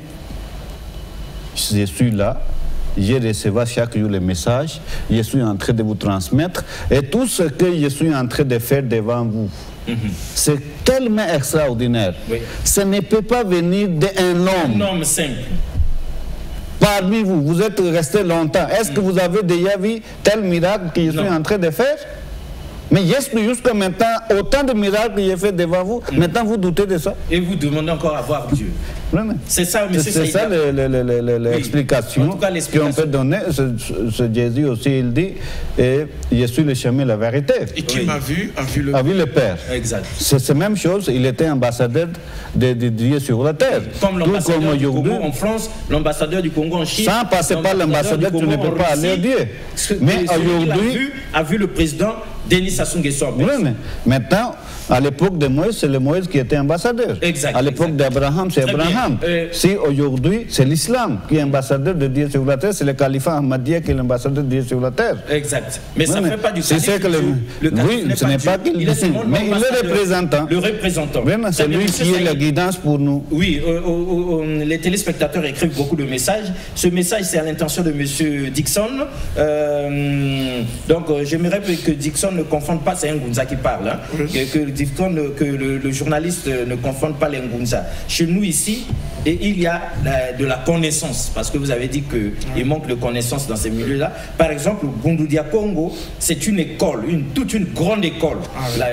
je suis là, je recevais chaque jour les messages, je suis en train de vous transmettre, et tout ce que je suis en train de faire devant vous, c'est tellement extraordinaire. Oui. Ça ne peut pas venir d'un homme. Un homme simple. Parmi vous, vous êtes resté longtemps. Est-ce que vous avez déjà vu tel miracle que je suis en train de faire? Mais jusqu'à maintenant, autant de miracles que j'ai fait devant vous, maintenant vous doutez de ça. Et vous demandez encore à voir Dieu. C'est ça, M. C'est ça l'explication qu'on peut donner. Ce Jésus aussi, il dit, et je suis le chemin, la vérité. Et qui m'a vu, a vu le Père. Exact. C'est la même chose, il était ambassadeur de Dieu sur la terre. Comme l'ambassadeur du Congo en France, l'ambassadeur du Congo en Chine. Sans passer par l'ambassadeur, tu ne peux pas aller à Dieu. Mais aujourd'hui, a vu le président Denis Sassou Nguesso. Oui, mais maintenant, à l'époque de Moïse, c'est le Moïse qui était ambassadeur. Exact. À l'époque d'Abraham, c'est Abraham. Si aujourd'hui, c'est l'islam qui est ambassadeur de Dieu sur la terre, c'est le califat Ahmadiyya qui est l'ambassadeur de Dieu sur la terre. Exact. Mais ça ne fait pas du califat. Oui, ce n'est pas qu'il est, mais il est représentant. Le représentant. C'est lui qui est la guidance pour nous. Oui, les téléspectateurs écrivent beaucoup de messages. Ce message, c'est à l'intention de M. Dixon. Donc, j'aimerais que Dixon ne confonde pas, c'est un Ngunza qui parle, hein, que le journaliste ne confonde pas les Ngunza. Chez nous ici, il y a de la connaissance, parce que vous avez dit qu'il manque de connaissance dans ces milieux-là. Par exemple, Bundoudia Congo, c'est une école, toute une grande école.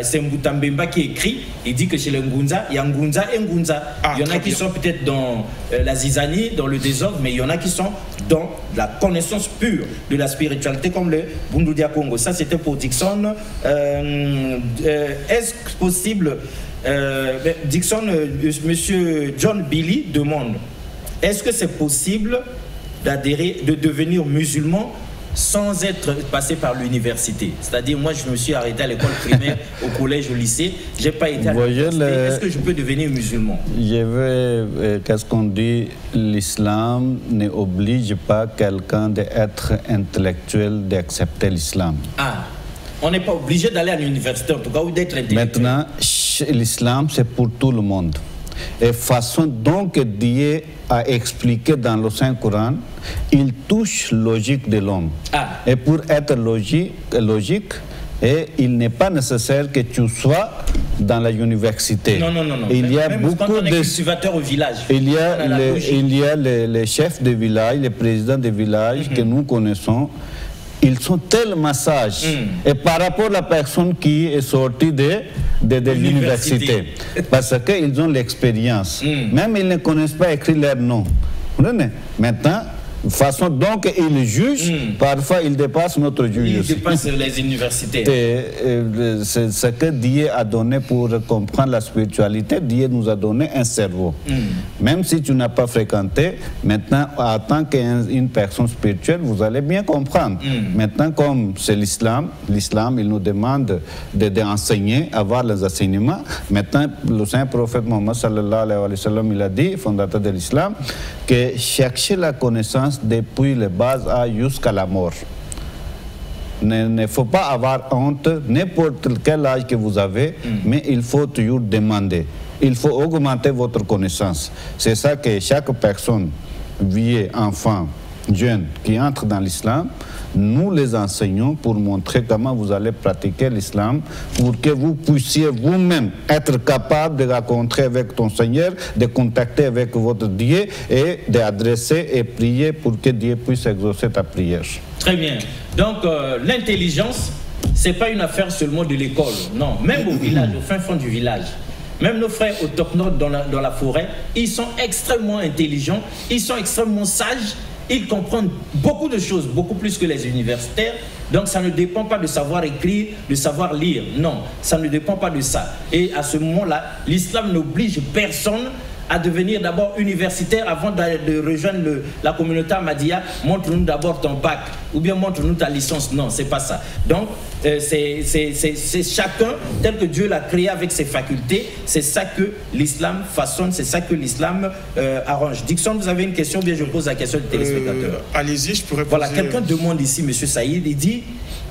C'est Mbutambemba qui écrit, il dit que chez les Ngunza, il y a Ngunza et Ngunza. Il y en a qui sont peut-être dans la zizanie, dans le désordre, mais il y en a qui sont dans la connaissance pure de la spiritualité, comme le Bundoudia Congo. Ça, c'était pour Dixon. Est-ce possible, Dixon, monsieur John Billy demande, est-ce que c'est possible de devenir musulman sans être passé par l'université? C'est-à-dire, moi, je me suis arrêté à l'école primaire, au collège, au lycée, je n'ai pas été à l'université. Est-ce que je peux devenir musulman? Qu'est-ce qu'on dit? L'islam n'oblige pas quelqu'un d'être intellectuel d'accepter l'islam. Ah, on n'est pas obligé d'aller à l'université, en tout cas, ou d'être intellectuel. Maintenant, l'islam, c'est pour tout le monde. Et façon donc Dieu a expliqué dans le Saint-Coran, il touche logique de l'homme. Et pour être logique, et il n'est pas nécessaire que tu sois dans la université. Non. Il y a beaucoup de cultivateurs au village. Il y a les chefs de village, les présidents de village que nous connaissons. Ils sont tellement sages. Et par rapport à la personne qui est sortie de l'université, parce qu'ils ont l'expérience. Même ils ne connaissent pas écrire leur nom. Maintenant, de façon donc ils jugent, parfois ils dépassent notre juge. Ils dépassent les universités. C'est ce que Dieu a donné pour comprendre la spiritualité. Dieu nous a donné un cerveau. Même si tu n'as pas fréquenté, maintenant, en tant qu'une personne spirituelle, vous allez bien comprendre. Maintenant, comme c'est l'islam, il nous demande d'enseigner, avoir les enseignements. Maintenant, le saint prophète Mohammed sallallahu alayhi wa sallam, il a dit, fondateur de l'islam, que chercher la connaissance depuis les bases jusqu'à la mort. Il ne faut pas avoir honte, n'importe quel âge que vous avez, mais il faut toujours demander. Il faut augmenter votre connaissance. C'est ça que chaque personne, vieux, enfant, jeune, qui entre dans l'islam, nous les enseignons pour montrer comment vous allez pratiquer l'islam, pour que vous puissiez vous-même être capable de rencontrer avec ton Seigneur, de contacter avec votre Dieu et d'adresser et prier pour que Dieu puisse exaucer ta prière. Très bien. Donc, l'intelligence, ce n'est pas une affaire seulement de l'école. Non, même au village, au fin fond du village. Même nos frères autochtones dans la forêt, ils sont extrêmement intelligents, ils sont extrêmement sages. Ils comprennent beaucoup de choses, beaucoup plus que les universitaires. Donc ça ne dépend pas de savoir écrire, de savoir lire. Non, ça ne dépend pas de ça. Et à ce moment-là, l'islam n'oblige personne à devenir d'abord universitaire avant de rejoindre la communauté Ahmadiyya. Montre-nous d'abord ton bac ou bien montre-nous ta licence. Non, c'est pas ça. Donc c'est chacun tel que Dieu l'a créé avec ses facultés. C'est ça que l'islam façonne, c'est ça que l'islam arrange. Dixon, vous avez une question, bien je pose la question du téléspectateur. Allez-y, je pourrais poser... Voilà, quelqu'un demande ici, M. Saïd, il dit,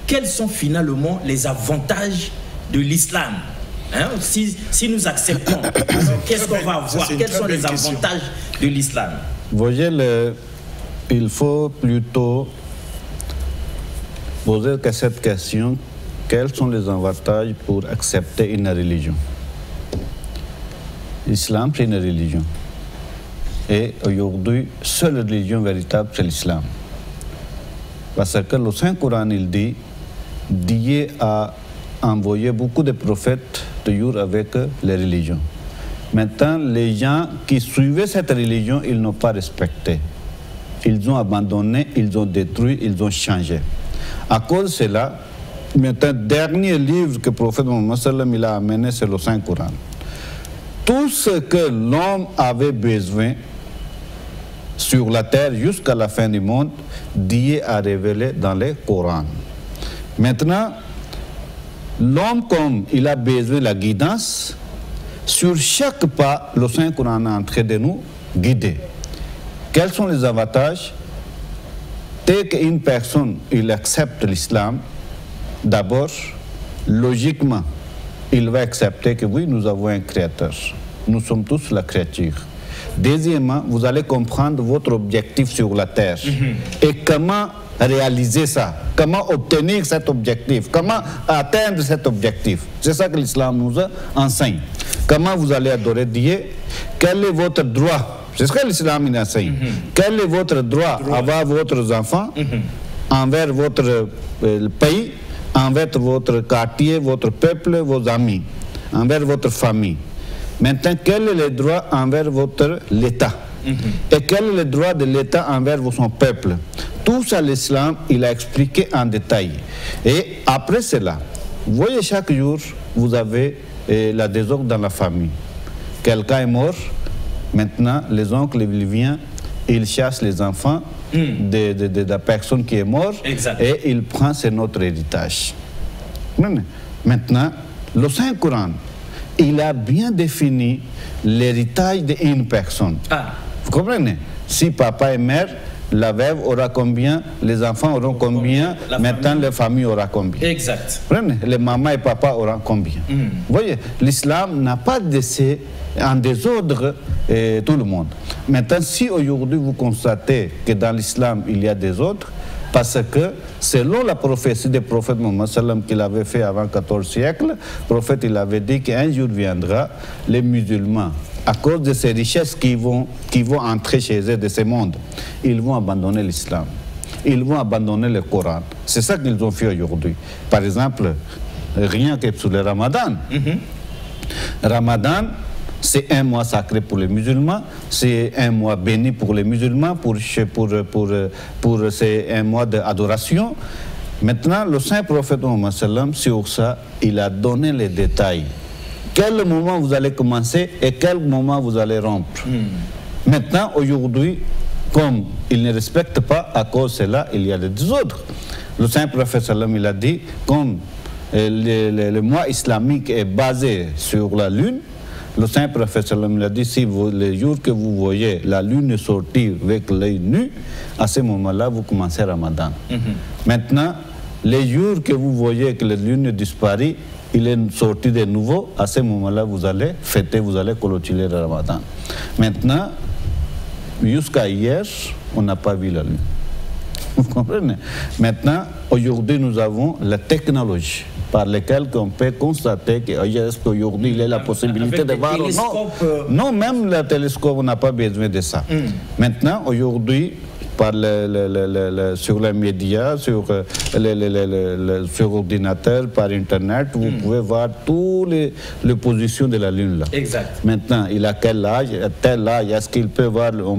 quels sont finalement les avantages de l'islam? Hein? Si nous acceptons, qu'est-ce qu'on va avoir? Quels sont les avantages de l'islam? Vous voyez, il faut plutôt poser cette question: quels sont les avantages pour accepter une religion? L'islam, c'est une religion. Et aujourd'hui, seule religion véritable, c'est l'islam. Parce que le Saint-Coran, il dit, Dieu a envoyé beaucoup de prophètes toujours avec les religions. Maintenant, les gens qui suivaient cette religion, ils n'ont pas respecté. Ils ont abandonné, ils ont détruit, ils ont changé. À cause de cela, maintenant, le dernier livre que le prophète Mohammed sallam il a amené, c'est le Saint-Coran. Tout ce que l'homme avait besoin sur la terre jusqu'à la fin du monde, Dieu a révélé dans le Coran. Maintenant, l'homme, comme il a besoin de la guidance, sur chaque pas, le Saint-Coran est en train de nous guider. Quels sont les avantages? Dès qu'une personne il accepte l'islam, d'abord, logiquement, il va accepter que oui, nous avons un créateur. Nous sommes tous la créature. Deuxièmement, vous allez comprendre votre objectif sur la terre et comment réaliser ça, comment obtenir cet objectif, comment atteindre cet objectif. C'est ça que l'islam nous enseigne. Comment vous allez adorer Dieu, quel est votre droit, c'est ce que l'islam nous enseigne. Quel est votre droit envers votre enfant, envers votre pays, envers votre quartier, votre peuple, vos amis, envers votre famille. Maintenant, quel est le droit envers votre l'État? Et quel est le droit de l'État envers son peuple? Tout ça, l'islam, il a expliqué en détail. Et après cela, vous voyez, chaque jour, vous avez la désordre dans la famille. Quelqu'un est mort, maintenant, les oncles, ils viennent, ils chassent les enfants de la personne qui est morte, et il prend notre héritage. Maintenant, le Saint-Coran, il a bien défini l'héritage d'une personne. Vous comprenez? Si papa et mère, la veuve aura combien, les enfants auront combien, maintenant la famille aura combien. Exact. Les mamans et papa auront combien. Vous voyez, l'islam n'a pas laissé en désordre tout le monde. Maintenant, si aujourd'hui vous constatez que dans l'islam il y a des autres, parce que selon la prophétie du prophète Mohammed sallam qu'il avait fait avant 14 siècles, le prophète il avait dit qu'un jour viendra, les musulmans, à cause de ces richesses qui vont entrer chez eux de ce monde, ils vont abandonner l'islam. Ils vont abandonner le Coran. C'est ça qu'ils ont fait aujourd'hui. Par exemple, rien que sur le Ramadan. Ramadan, c'est un mois sacré pour les musulmans, c'est un mois béni pour les musulmans, c'est un mois d'adoration. Maintenant, le saint prophète Mohammed sallam, sur ça, il a donné les détails. Quel moment vous allez commencer et quel moment vous allez rompre. Maintenant, aujourd'hui, comme il ne respecte pas, à cause de cela, il y a des autres. Le saint prophète sallam, il a dit, comme le mois islamique est basé sur la lune, le saint prophète sallam, il a dit, si les jours que vous voyez la lune sortir avec l'œil nu, à ce moment-là, vous commencez Ramadan. Maintenant, les jours que vous voyez que la lune disparaît, il est sorti de nouveau, à ce moment-là, vous allez fêter, vous allez clôturer le Ramadan. Maintenant, jusqu'à hier, on n'a pas vu la lune. Vous comprenez? Maintenant, aujourd'hui, nous avons la technologie par laquelle on peut constater qu'aujourd'hui, il y a la possibilité de voir. Non, même le télescope, on n'a pas besoin de ça. Maintenant, aujourd'hui, sur les médias, sur ordinateur, par Internet, vous pouvez voir toutes les positions de la Lune là. Exact. Maintenant, il a quel âge, à tel âge, est-ce qu'on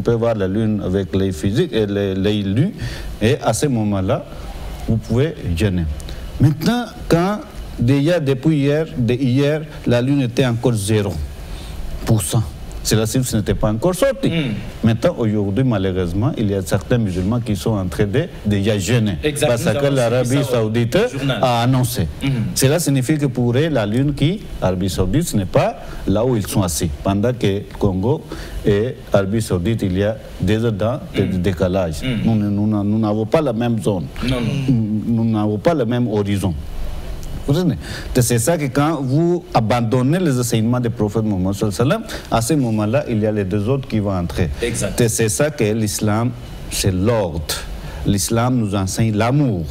peut voir la Lune avec l'œil physique et l'œil nu, et à ce moment-là, vous pouvez jeûner. Maintenant, quand déjà depuis hier, la Lune était encore 0%. La chiffre n'était pas encore sortie. Maintenant, aujourd'hui, malheureusement, il y a certains musulmans qui sont en train de déjà jeûner. Parce que l'Arabie Saoudite a annoncé. Cela signifie que pour eux, la lune l'Arabie Saoudite, ce n'est pas là où ils sont assis. Pendant que Congo et l'Arabie Saoudite, il y a des heures de décalage. Nous n'avons pas la même zone. Nous n'avons pas le même horizon. C'est ça que quand vous abandonnez les enseignements du prophète Mohammed, à ce moment-là, il y a les deux autres qui vont entrer. C'est ça que l'islam, c'est l'ordre. L'islam nous enseigne l'amour.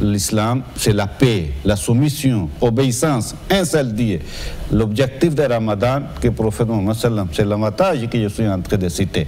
L'islam, c'est la paix, la soumission, obéissance, un seul Dieu. L'objectif de Ramadan, que le prophète Mohammed, c'est l'avantage que je suis en train de citer.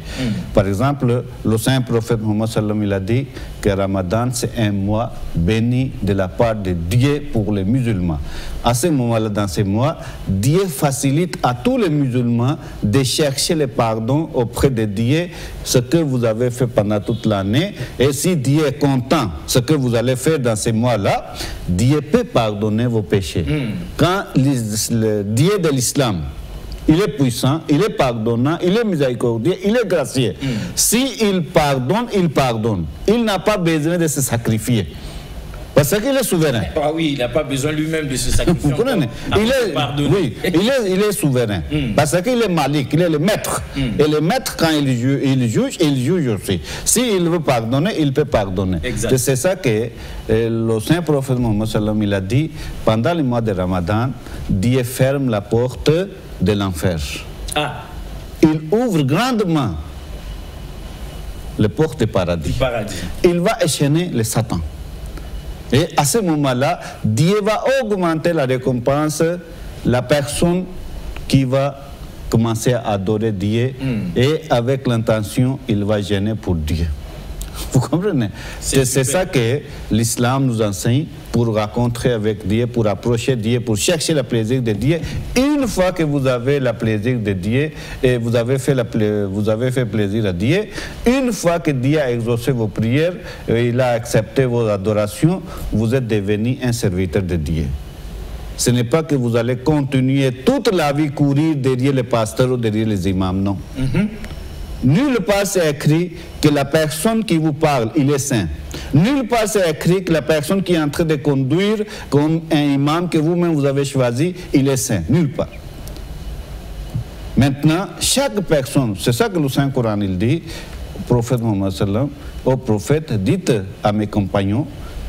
Par exemple, le saint prophète Mohammed, il a dit que Ramadan, c'est un mois béni de la part de Dieu pour les musulmans. À ce moment-là, dans ces mois, Dieu facilite à tous les musulmans de chercher le pardon auprès de Dieu, ce que vous avez fait pendant toute l'année. Et si Dieu est content, ce que vous allez faire dans ces mois-là, Dieu peut pardonner vos péchés. Quand le Dieu de l'islam, il est puissant, il est pardonnant, il est miséricordieux, il est gracieux. S'il pardonne, il pardonne. Il n'a pas besoin de se sacrifier. Parce qu'il est souverain. Ah oui, il n'a pas besoin lui-même de se sacrifier. Il est souverain. Parce qu'il est malik, il est le maître. Et le maître, quand il juge aussi. S'il veut pardonner, il peut pardonner. C'est ça que le saint prophète Mohammed il a dit, pendant le mois de Ramadan, Dieu ferme la porte de l'enfer. Il ouvre grandement les portes du paradis. Il va enchaîner le Satan. Et à ce moment-là, Dieu va augmenter la récompense, la personne qui va commencer à adorer Dieu et avec l'intention, il va gêner pour Dieu. Vous comprenez? C'est ça que l'islam nous enseigne pour rencontrer avec Dieu, pour approcher Dieu, pour chercher le plaisir de Dieu. Une fois que vous avez le plaisir de Dieu et vous avez fait plaisir à Dieu, une fois que Dieu a exaucé vos prières et il a accepté vos adorations, vous êtes devenu un serviteur de Dieu. Ce n'est pas que vous allez continuer toute la vie courir derrière les pasteurs ou derrière les imams, non. Nulle part c'est écrit que la personne qui vous parle, il est saint. Nulle part c'est écrit que la personne qui est en train de conduire comme un imam que vous-même vous avez choisi, il est saint. Nulle part. Maintenant, chaque personne, c'est ça que le Saint-Coran il dit, au prophète Mohammed sallam, au prophète, dites à mes compagnons,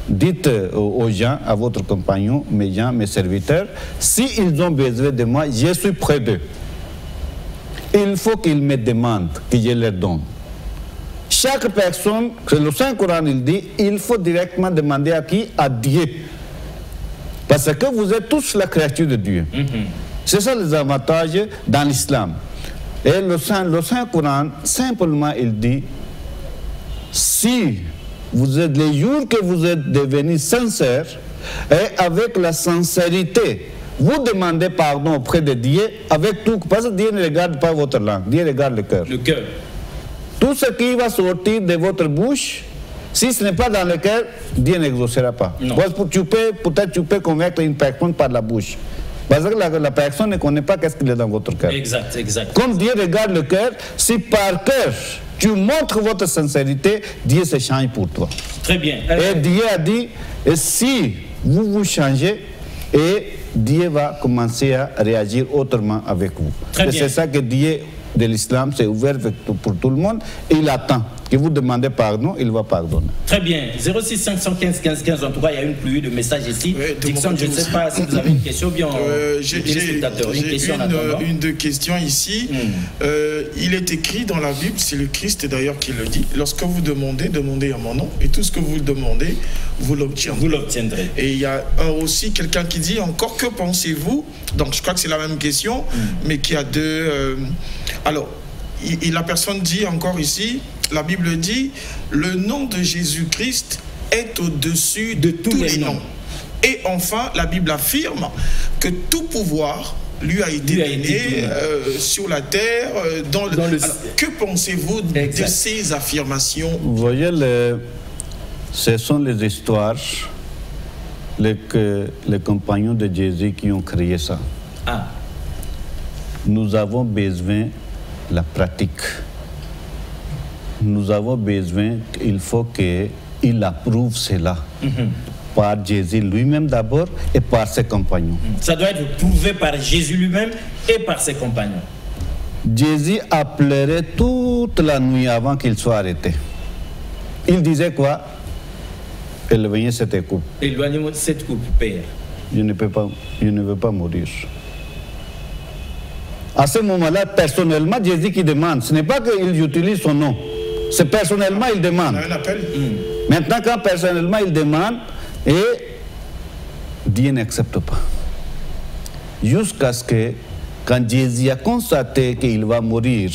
dites aux gens, à votre compagnon, mes gens, mes serviteurs, s'ils ont besoin de moi, je suis près d'eux. Il faut qu'ils me demandent que je leur donne. Chaque personne, que le Saint-Coran il dit, il faut directement demander à qui? À Dieu. Parce que vous êtes tous la créature de Dieu. C'est ça les avantages dans l'islam. Et le Saint-Coran, simplement, il dit, si vous êtes les jours que vous êtes devenus sincères, et avec la sincérité, vous demandez pardon auprès de Dieu avec tout, parce que Dieu ne regarde pas votre langue, Dieu regarde le cœur. Le cœur. Tout ce qui va sortir de votre bouche, si ce n'est pas dans le cœur, Dieu n'exaucera pas. Peut-être tu peux convaincre une personne par la bouche. Parce que la personne ne connaît pas qu'est-ce qu'il est dans votre cœur. Exact. Comme Dieu regarde le cœur, si par cœur tu montres votre sincérité, Dieu se change pour toi. Très bien. Et Dieu a dit, et si vous vous changez, et Dieu va commencer à réagir autrement avec vous. C'est ça que Dieu de l'islam, c'est ouvert pour tout le monde et il attend que vous demandez pardon, il va pardonner. Très bien. 06 515 15 15, en tout cas, il y a une pluie de messages ici. Dixon, je ne sais pas si vous avez une question ou bien j'ai une de questions ici. Il est écrit dans la Bible, c'est le Christ d'ailleurs qui le dit, lorsque vous demandez, demandez à mon nom et tout ce que vous demandez, vous l'obtiendrez. Vous l'obtiendrez. Et il y a aussi quelqu'un qui dit encore, que pensez-vous? Donc je crois que c'est la même question, mais qui a deux... alors, la personne dit encore ici, la Bible dit, le nom de Jésus-Christ est au-dessus de tous les noms. Et enfin, la Bible affirme que tout pouvoir lui a été donné sur la terre, Alors, que pensez-vous de ces affirmations? Vous voyez, ce sont les histoires, les compagnons de Jésus qui ont créé ça. Nous avons besoin de la pratique. Nous avons besoin, il faut qu'il approuve cela. Par Jésus lui-même d'abord et par ses compagnons. Ça doit être prouvé par Jésus lui-même et par ses compagnons. Jésus a pleuré toute la nuit avant qu'il soit arrêté. Il disait quoi? Éloignez cette coupe. Éloignez cette coupe, Père. je ne veux pas mourir. À ce moment-là, personnellement, Jésus qui demande, ce n'est pas qu'il utilise son nom, c'est personnellement il demande. Un appel. Maintenant, quand personnellement il demande, et Dieu n'accepte pas. Jusqu'à ce que, quand Jésus a constaté qu'il va mourir,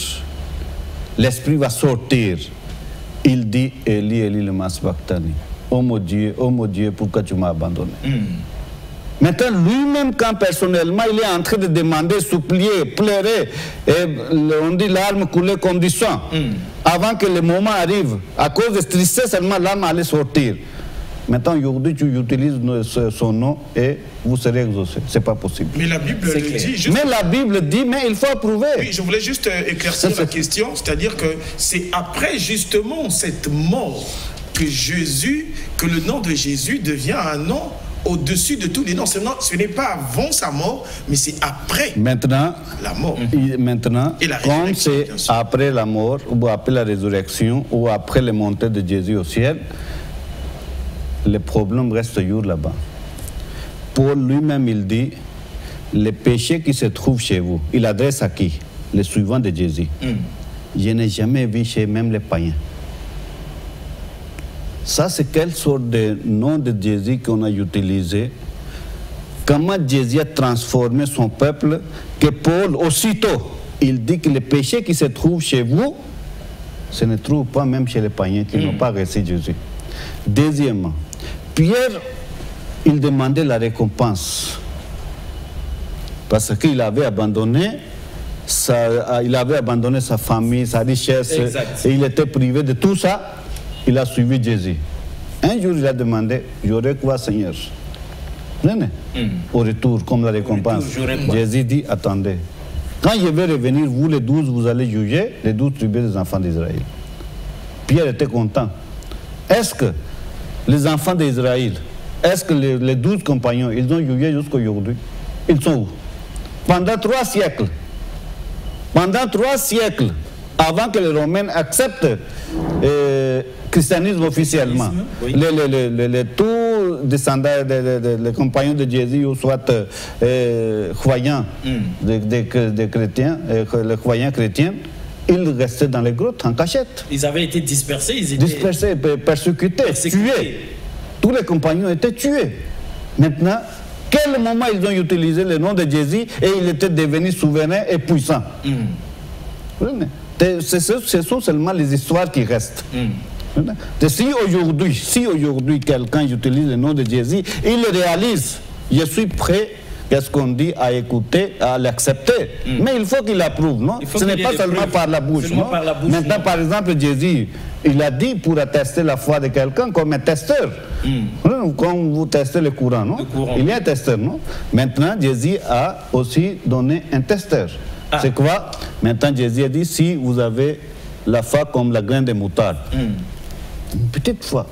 l'esprit va sortir. Il dit, Eli, Eli, lema sabachthani. Oh mon Dieu, pourquoi tu m'as abandonné? Maintenant, lui-même, quand personnellement, il est en train de demander, supplier, pleurer, et on dit larmes couler comme du sang. Avant que le moment arrive, à cause de tristesse, seulement l'âme allait sortir. Maintenant, aujourd'hui, tu utilises son nom et vous serez exaucé. Ce n'est pas possible. Mais la Bible le dit. Juste... Mais la Bible dit, mais il faut approuver. Oui, je voulais juste éclaircir la question. C'est-à-dire que c'est après justement cette mort que le nom de Jésus devient un nom au-dessus de tous les noms. Ce n'est pas avant sa mort, mais c'est après la mort. Maintenant, comme c'est après la mort, ou après la résurrection, ou après la montée de Jésus au ciel, le problème reste toujours là-bas. Paul lui-même, il dit, les péchés qui se trouvent chez vous, il adresse à qui? Les suivants de Jésus. Je n'ai jamais vu chez même les païens. Ça, c'est quelle sorte de nom de Jésus qu'on a utilisé? Comment Jésus a transformé son peuple, que Paul, aussitôt, il dit que les péchés qui se trouvent chez vous, se ne trouvent pas même chez les païens qui n'ont pas reçu Jésus. Deuxièmement, Pierre, il demandait la récompense. Parce qu'il avait abandonné sa famille, sa richesse, et il était privé de tout ça. Il a suivi Jésus. Un jour, il a demandé, j'aurais quoi, Seigneur? Au retour, comme la récompense. Jésus dit, attendez. Quand je vais revenir, vous les 12, vous allez juger les 12 tribus des enfants d'Israël. Pierre était content. Est-ce que les enfants d'Israël, est-ce que les 12 compagnons, ils ont jugé jusqu'à aujourd'hui? Ils sont où? Pendant 3 siècles. Pendant 3 siècles, avant que les Romains acceptent le christianisme officiellement, les tous descendants, les compagnons de Jésus, ou soit croyants des chrétiens, les croyants chrétiens, ils restaient dans les grottes en cachette. Ils avaient été dispersés, ils étaient dispersés, persécutés, tués. Tous les compagnons étaient tués. Maintenant, quel moment ils ont utilisé le nom de Jésus et il était devenu souverain et puissant? Ce sont seulement les histoires qui restent. Si aujourd'hui quelqu'un utilise le nom de Jésus, il le réalise. Je suis prêt, qu'est-ce qu'on dit, à écouter, à l'accepter. Mais il faut qu'il l'approuve, non? Ce n'est pas seulement par la bouche. Non? Maintenant, par exemple, Jésus, il a dit pour attester la foi de quelqu'un comme un testeur. Comme vous testez le courant, non? Il y a un testeur, non? Maintenant, Jésus a aussi donné un testeur. C'est quoi? Maintenant, Jésus a dit, si vous avez la foi comme la graine de moutarde, une petite foi,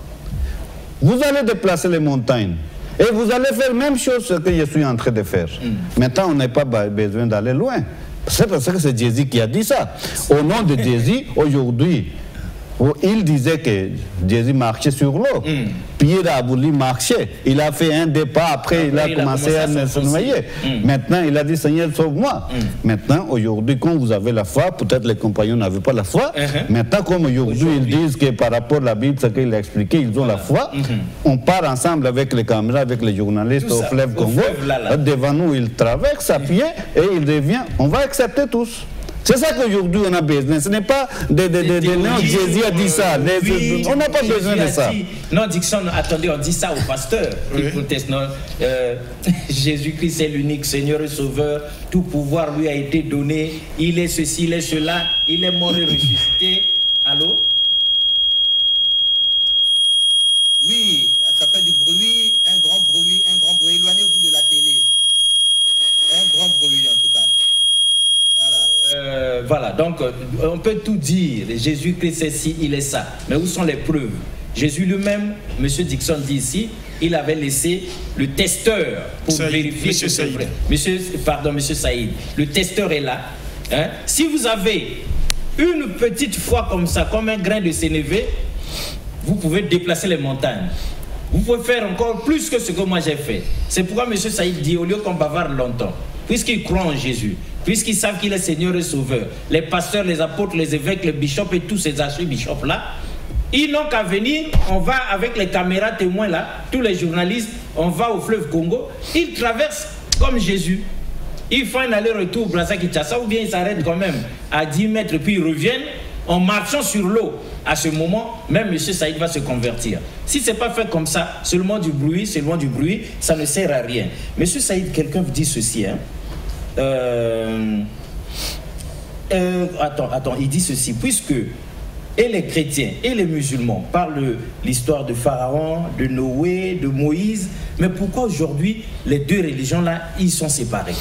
vous allez déplacer les montagnes et vous allez faire la même chose que je suis en train de faire. Maintenant, on n'a pas besoin d'aller loin. C'est parce que c'est Jésus qui a dit ça. Au nom de Jésus, aujourd'hui, il disait que Jésus marchait sur l'eau. Pierre a voulu marcher. Il a fait un départ, après il a commencé à se noyer. Maintenant, il a dit, Seigneur, sauve-moi. Maintenant, aujourd'hui, quand vous avez la foi, peut-être les compagnons n'avaient pas la foi. Maintenant, comme aujourd'hui, ils disent que par rapport à la Bible, ce qu'il a expliqué, ils ont la foi. On part ensemble avec les caméras, avec les journalistes au fleuve Congo. Devant nous, il traverse à pied et il revient. On va accepter tous. C'est ça qu'aujourd'hui on a besoin. Ce n'est pas des noms. Jésus a dit ça. On n'a pas besoin de ça. Non, Dixon, attendez, on dit ça au pasteur. Il proteste. Jésus-Christ est l'unique Seigneur et Sauveur. Tout pouvoir lui a été donné. Il est ceci, il est cela. Il est mort et ressuscité. Allô? Oui, ça fait du bruit, un grand bruit. Éloignez-vous de la télé. Un grand bruit en tout cas. Voilà, donc on peut tout dire. Jésus-Christ est ci, il est ça. Mais où sont les preuves? Jésus lui-même, M. Dixon dit ici, il avait laissé le testeur pour vérifier que c'est vrai. M. Saïd, le testeur est là. Si vous avez une petite foi comme ça, comme un grain de sénévé, vous pouvez déplacer les montagnes. Vous pouvez faire encore plus que ce que moi j'ai fait. C'est pourquoi M. Saïd dit, au lieu qu'on bavarde longtemps, puisqu'ils croient en Jésus, puisqu'ils savent qu'il est Seigneur et Sauveur, les pasteurs, les apôtres, les évêques, les bishops et tous ces archibishops-là, ils n'ont qu'à venir, on va avec les caméras témoins là, tous les journalistes, on va au fleuve Congo, ils traversent comme Jésus. Ils font un aller-retour Brazza-Kinshasa ou bien ils s'arrêtent quand même à 10 mètres puis ils reviennent en marchant sur l'eau. À ce moment, même M. Saïd va se convertir. Si ce n'est pas fait comme ça, seulement du bruit, ça ne sert à rien. M. Saïd, quelqu'un vous dit ceci. Hein? Attends, il dit ceci, puisque et les chrétiens et les musulmans parlent de l'histoire de Pharaon, de Noé, de Moïse, mais pourquoi aujourd'hui les deux religions-là, ils sont séparés?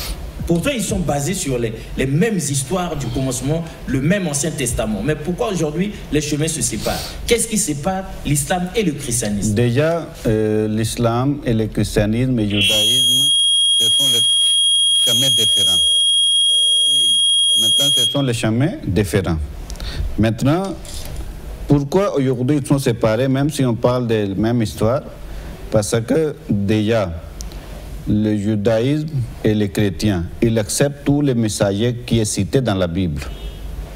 Pourtant, ils sont basés sur les mêmes histoires du commencement, le même Ancien Testament. Mais pourquoi aujourd'hui les chemins se séparent? Qu'est-ce qui sépare l'islam et le christianisme? Déjà, l'islam et le christianisme et le judaïsme, ce sont les chemins différents. Maintenant, ce sont les chemins différents. Maintenant, pourquoi aujourd'hui ils sont séparés, même si on parle de la même histoire? Parce que déjà, le judaïsme et les chrétiens, ils acceptent tous les messagers qui sont cités dans la Bible.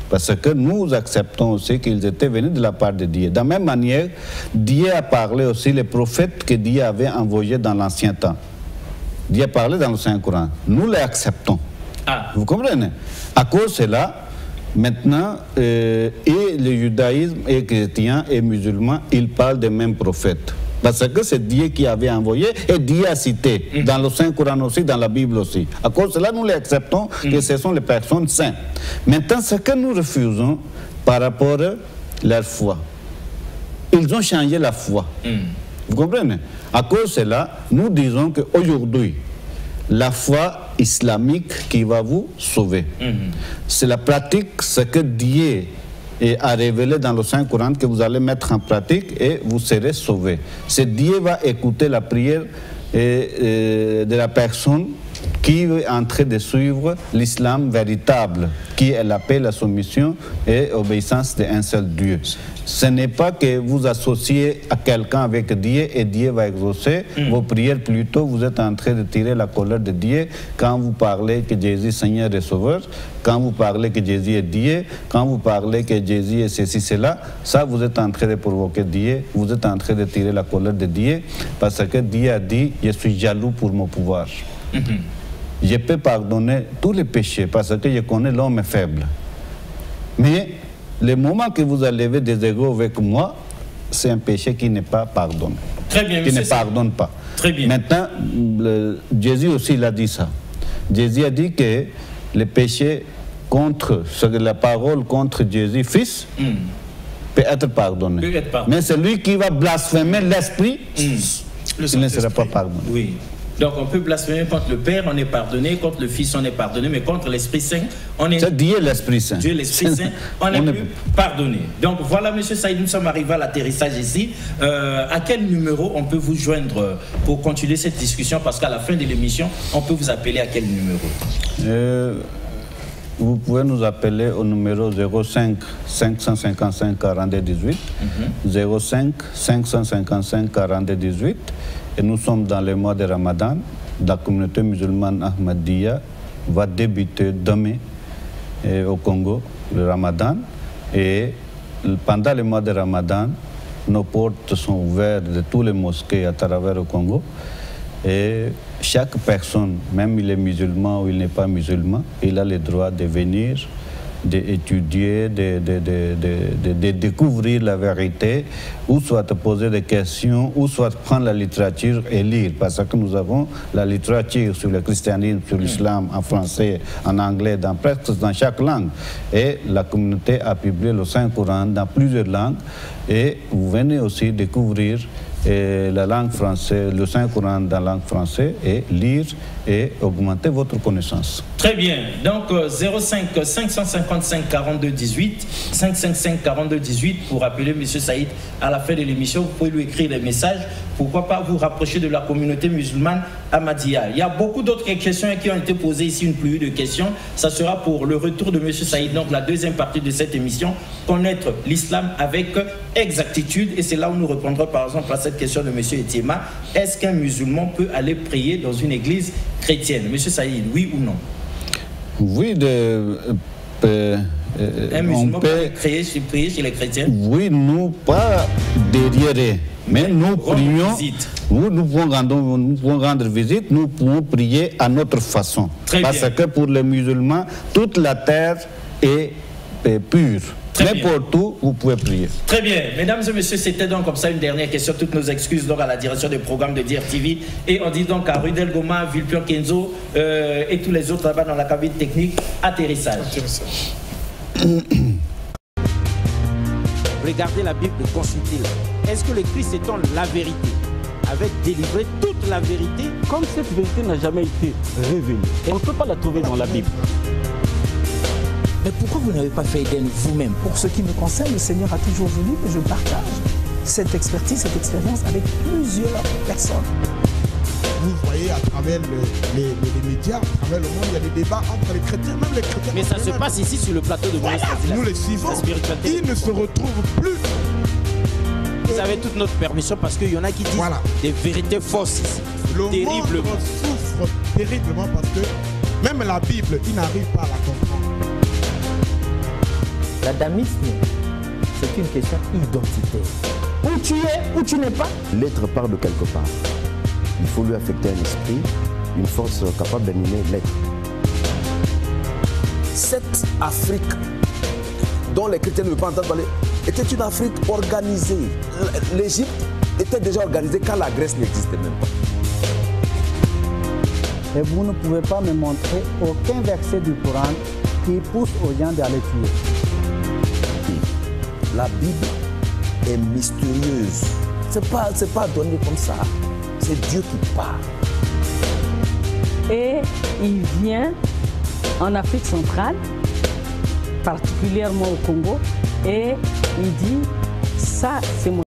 Parce que nous acceptons aussi qu'ils étaient venus de la part de Dieu. De la même manière, Dieu a parlé aussi les prophètes que Dieu avait envoyés dans l'ancien temps. Dieu a parlé dans le Saint-Coran. Nous les acceptons. Vous comprenez? À cause de cela, maintenant, et le judaïsme, et les chrétiens et les musulmans, ils parlent des mêmes prophètes. Parce que c'est Dieu qui avait envoyé et Dieu a cité dans le Saint-Coran aussi, dans la Bible aussi. À cause de cela, nous les acceptons que ce sont les personnes saintes. Maintenant, ce que nous refusons par rapport à leur foi, ils ont changé la foi. Vous comprenez? À cause de cela, nous disons qu'aujourd'hui, la foi islamique qui va vous sauver. C'est la pratique, ce que Dieu a révélé dans le Saint-Coran que vous allez mettre en pratique et vous serez sauvés. C'est Dieu va écouter la prière de la personne qui est en train de suivre l'islam véritable, qui est la paix, la soumission et l'obéissance d'un seul Dieu. Ce n'est pas que vous associez à quelqu'un avec Dieu et Dieu va exaucer vos prières. Plutôt, vous êtes en train de tirer la colère de Dieu quand vous parlez que Jésus est Seigneur et Sauveur, quand vous parlez que Jésus est Dieu, quand vous parlez que Jésus est ceci, cela. Ça, vous êtes en train de provoquer Dieu, vous êtes en train de tirer la colère de Dieu parce que Dieu a dit « Je suis jaloux pour mon pouvoir ». Je peux pardonner tous les péchés parce que je connais l'homme faible. Mais le moment que vous allez lever des égos avec moi, c'est un péché qui n'est pas pardonné. Très bien, qui ne pardonne pas. Très bien. Maintenant, Jésus aussi il a dit ça. Jésus a dit que le péché contre, la parole contre Jésus, Fils, peut être pardonné. Mais celui qui va blasphémer l'Esprit, il ne sera pas pardonné. Oui. Donc on peut blasphémer contre le Père, on est pardonné, contre le Fils, on est pardonné, mais contre l'Esprit Saint, on est... C'est Dieu l'Esprit Saint. Dieu l'Esprit Saint, on n'est plus pardonné. Donc voilà, M. Saïd, nous sommes arrivés à l'atterrissage ici. À quel numéro on peut vous joindre pour continuer cette discussion? Parce qu'à la fin de l'émission, on peut vous appeler à quel numéro? Vous pouvez nous appeler au numéro 05 555 42 18, 05 555 42 18. Et nous sommes dans le mois de Ramadan. La communauté musulmane Ahmadiyya va débuter demain au Congo, le Ramadan. Et pendant le mois de Ramadan, nos portes sont ouvertes de tous les mosquées à travers le Congo. Et chaque personne, même il est musulman ou il n'est pas musulman, il a le droit de venir, d'étudier, de découvrir la vérité, ou soit poser des questions, ou soit prendre la littérature et lire. Parce que nous avons la littérature sur le christianisme, sur l'islam, en français, en anglais, presque dans chaque langue. Et la communauté a publié le Saint-Coran dans plusieurs langues. Et vous venez aussi découvrir la langue française, le Saint-Coran dans la langue française, et lire et augmenter votre connaissance. Très bien. Donc 05 555 42 18, 555 42 18 pour appeler M. Saïd à la fin de l'émission. Vous pouvez lui écrire des messages. Pourquoi pas vous rapprocher de la communauté musulmane Ahmadiyya. Il y a beaucoup d'autres questions qui ont été posées ici, une pluie de questions. Ça sera pour le retour de M. Saïd, donc la deuxième partie de cette émission, connaître l'islam avec exactitude. Et c'est là où nous répondrons par exemple à cette question de M. Etiema. Est-ce qu'un musulman peut aller prier dans une église chrétienne? M. Saïd, oui ou non? Oui, un musulman peut prier chez les chrétiens? Oui, nous, pas derrière, mais nous prions, nous pouvons rendre visite, nous pouvons prier à notre façon. Parce que pour les musulmans, toute la terre est pure. N'importe où, vous pouvez prier. Très bien. Mesdames et messieurs, c'était donc comme ça une dernière question. Toutes nos excuses donc à la direction des programmes de DRTV. Et on dit donc à Rudel Goma, Vilpion Kenzo et tous les autres là-bas dans la cabine technique, atterrissage. Regardez la Bible et consultez-la. Est-ce que le Christ étant la vérité avait délivré toute la vérité? Comme cette vérité n'a jamais été révélée, on ne peut pas la trouver dans la Bible. Mais pourquoi vous n'avez pas fait Eden vous-même? Pour ce qui me concerne, le Seigneur a toujours voulu que je partage cette expertise, cette expérience avec plusieurs personnes. Vous voyez à travers les médias, à travers le monde, il y a des débats entre les chrétiens, même les chrétiens. Mais ça se passe ici sur le plateau de Moïse. Nous les suivons. Ils ne se retrouvent plus. Vous avez toute notre permission parce qu'il y en a qui disent des vérités fausses ici. Le monde souffre terriblement parce que même la Bible, ils n'arrivent pas à la comprendre. L'adamisme, c'est une question identitaire. Où tu es, où tu n'es pas. L'être part de quelque part. Il faut lui affecter un esprit, une force capable d'animer l'être. Cette Afrique dont les chrétiens ne veulent pas entendre parler était une Afrique organisée. L'Égypte était déjà organisée quand la Grèce n'existait même pas. Et vous ne pouvez pas me montrer aucun verset du Coran qui pousse aux gens d'aller tuer. La Bible est mystérieuse. C'est pas donné comme ça. C'est Dieu qui parle. Et il vient en Afrique centrale, particulièrement au Congo, et il dit, ça c'est mon